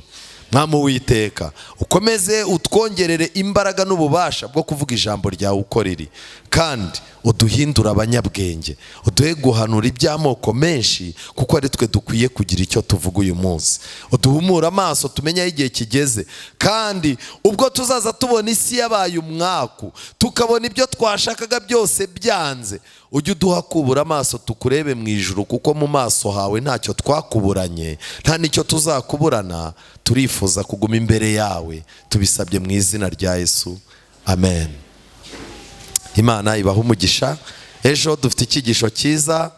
Mwami Uwiteka, ukomeze utwongerere imbaraga n'ububasha bwo kuvuga ijambo ryawe uko riri, kandi uduhindura abanyabwenge, uduhe guhanura iby'amoko menshi, kuko ari twe dukwiye kugira icyo tuvuga uyu munsi. Uduhumura amaso tumenye aho igihe kigeze, kandi ubwo tuzaza tubona isi yabaye umwaku, tukabona ibyo twashakaga byose byanze, ujye uduha kubura amaso tukurebe mu ijuru, kuko mu maso hawe ntacyo twakuburanye, nta nicyo tuzakuburana. Turifuza kuguma imbere yawe, tubisabye mu izina rya Yesu, amen. Imana ibaha umugisha. Ejo dufite icyigisho cyiza,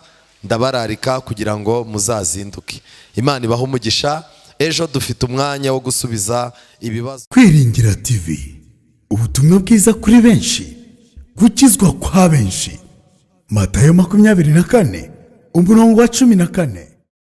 ndabararika kugira ngo muzazinduke. Imana ibaha umugisha. Ejo dufite umwanya wo gusubiza ibibazo. Kwiringira TV, ubutumwa bwiza kuri benshi, gukizwa kwa benshi. Matayo 24:14.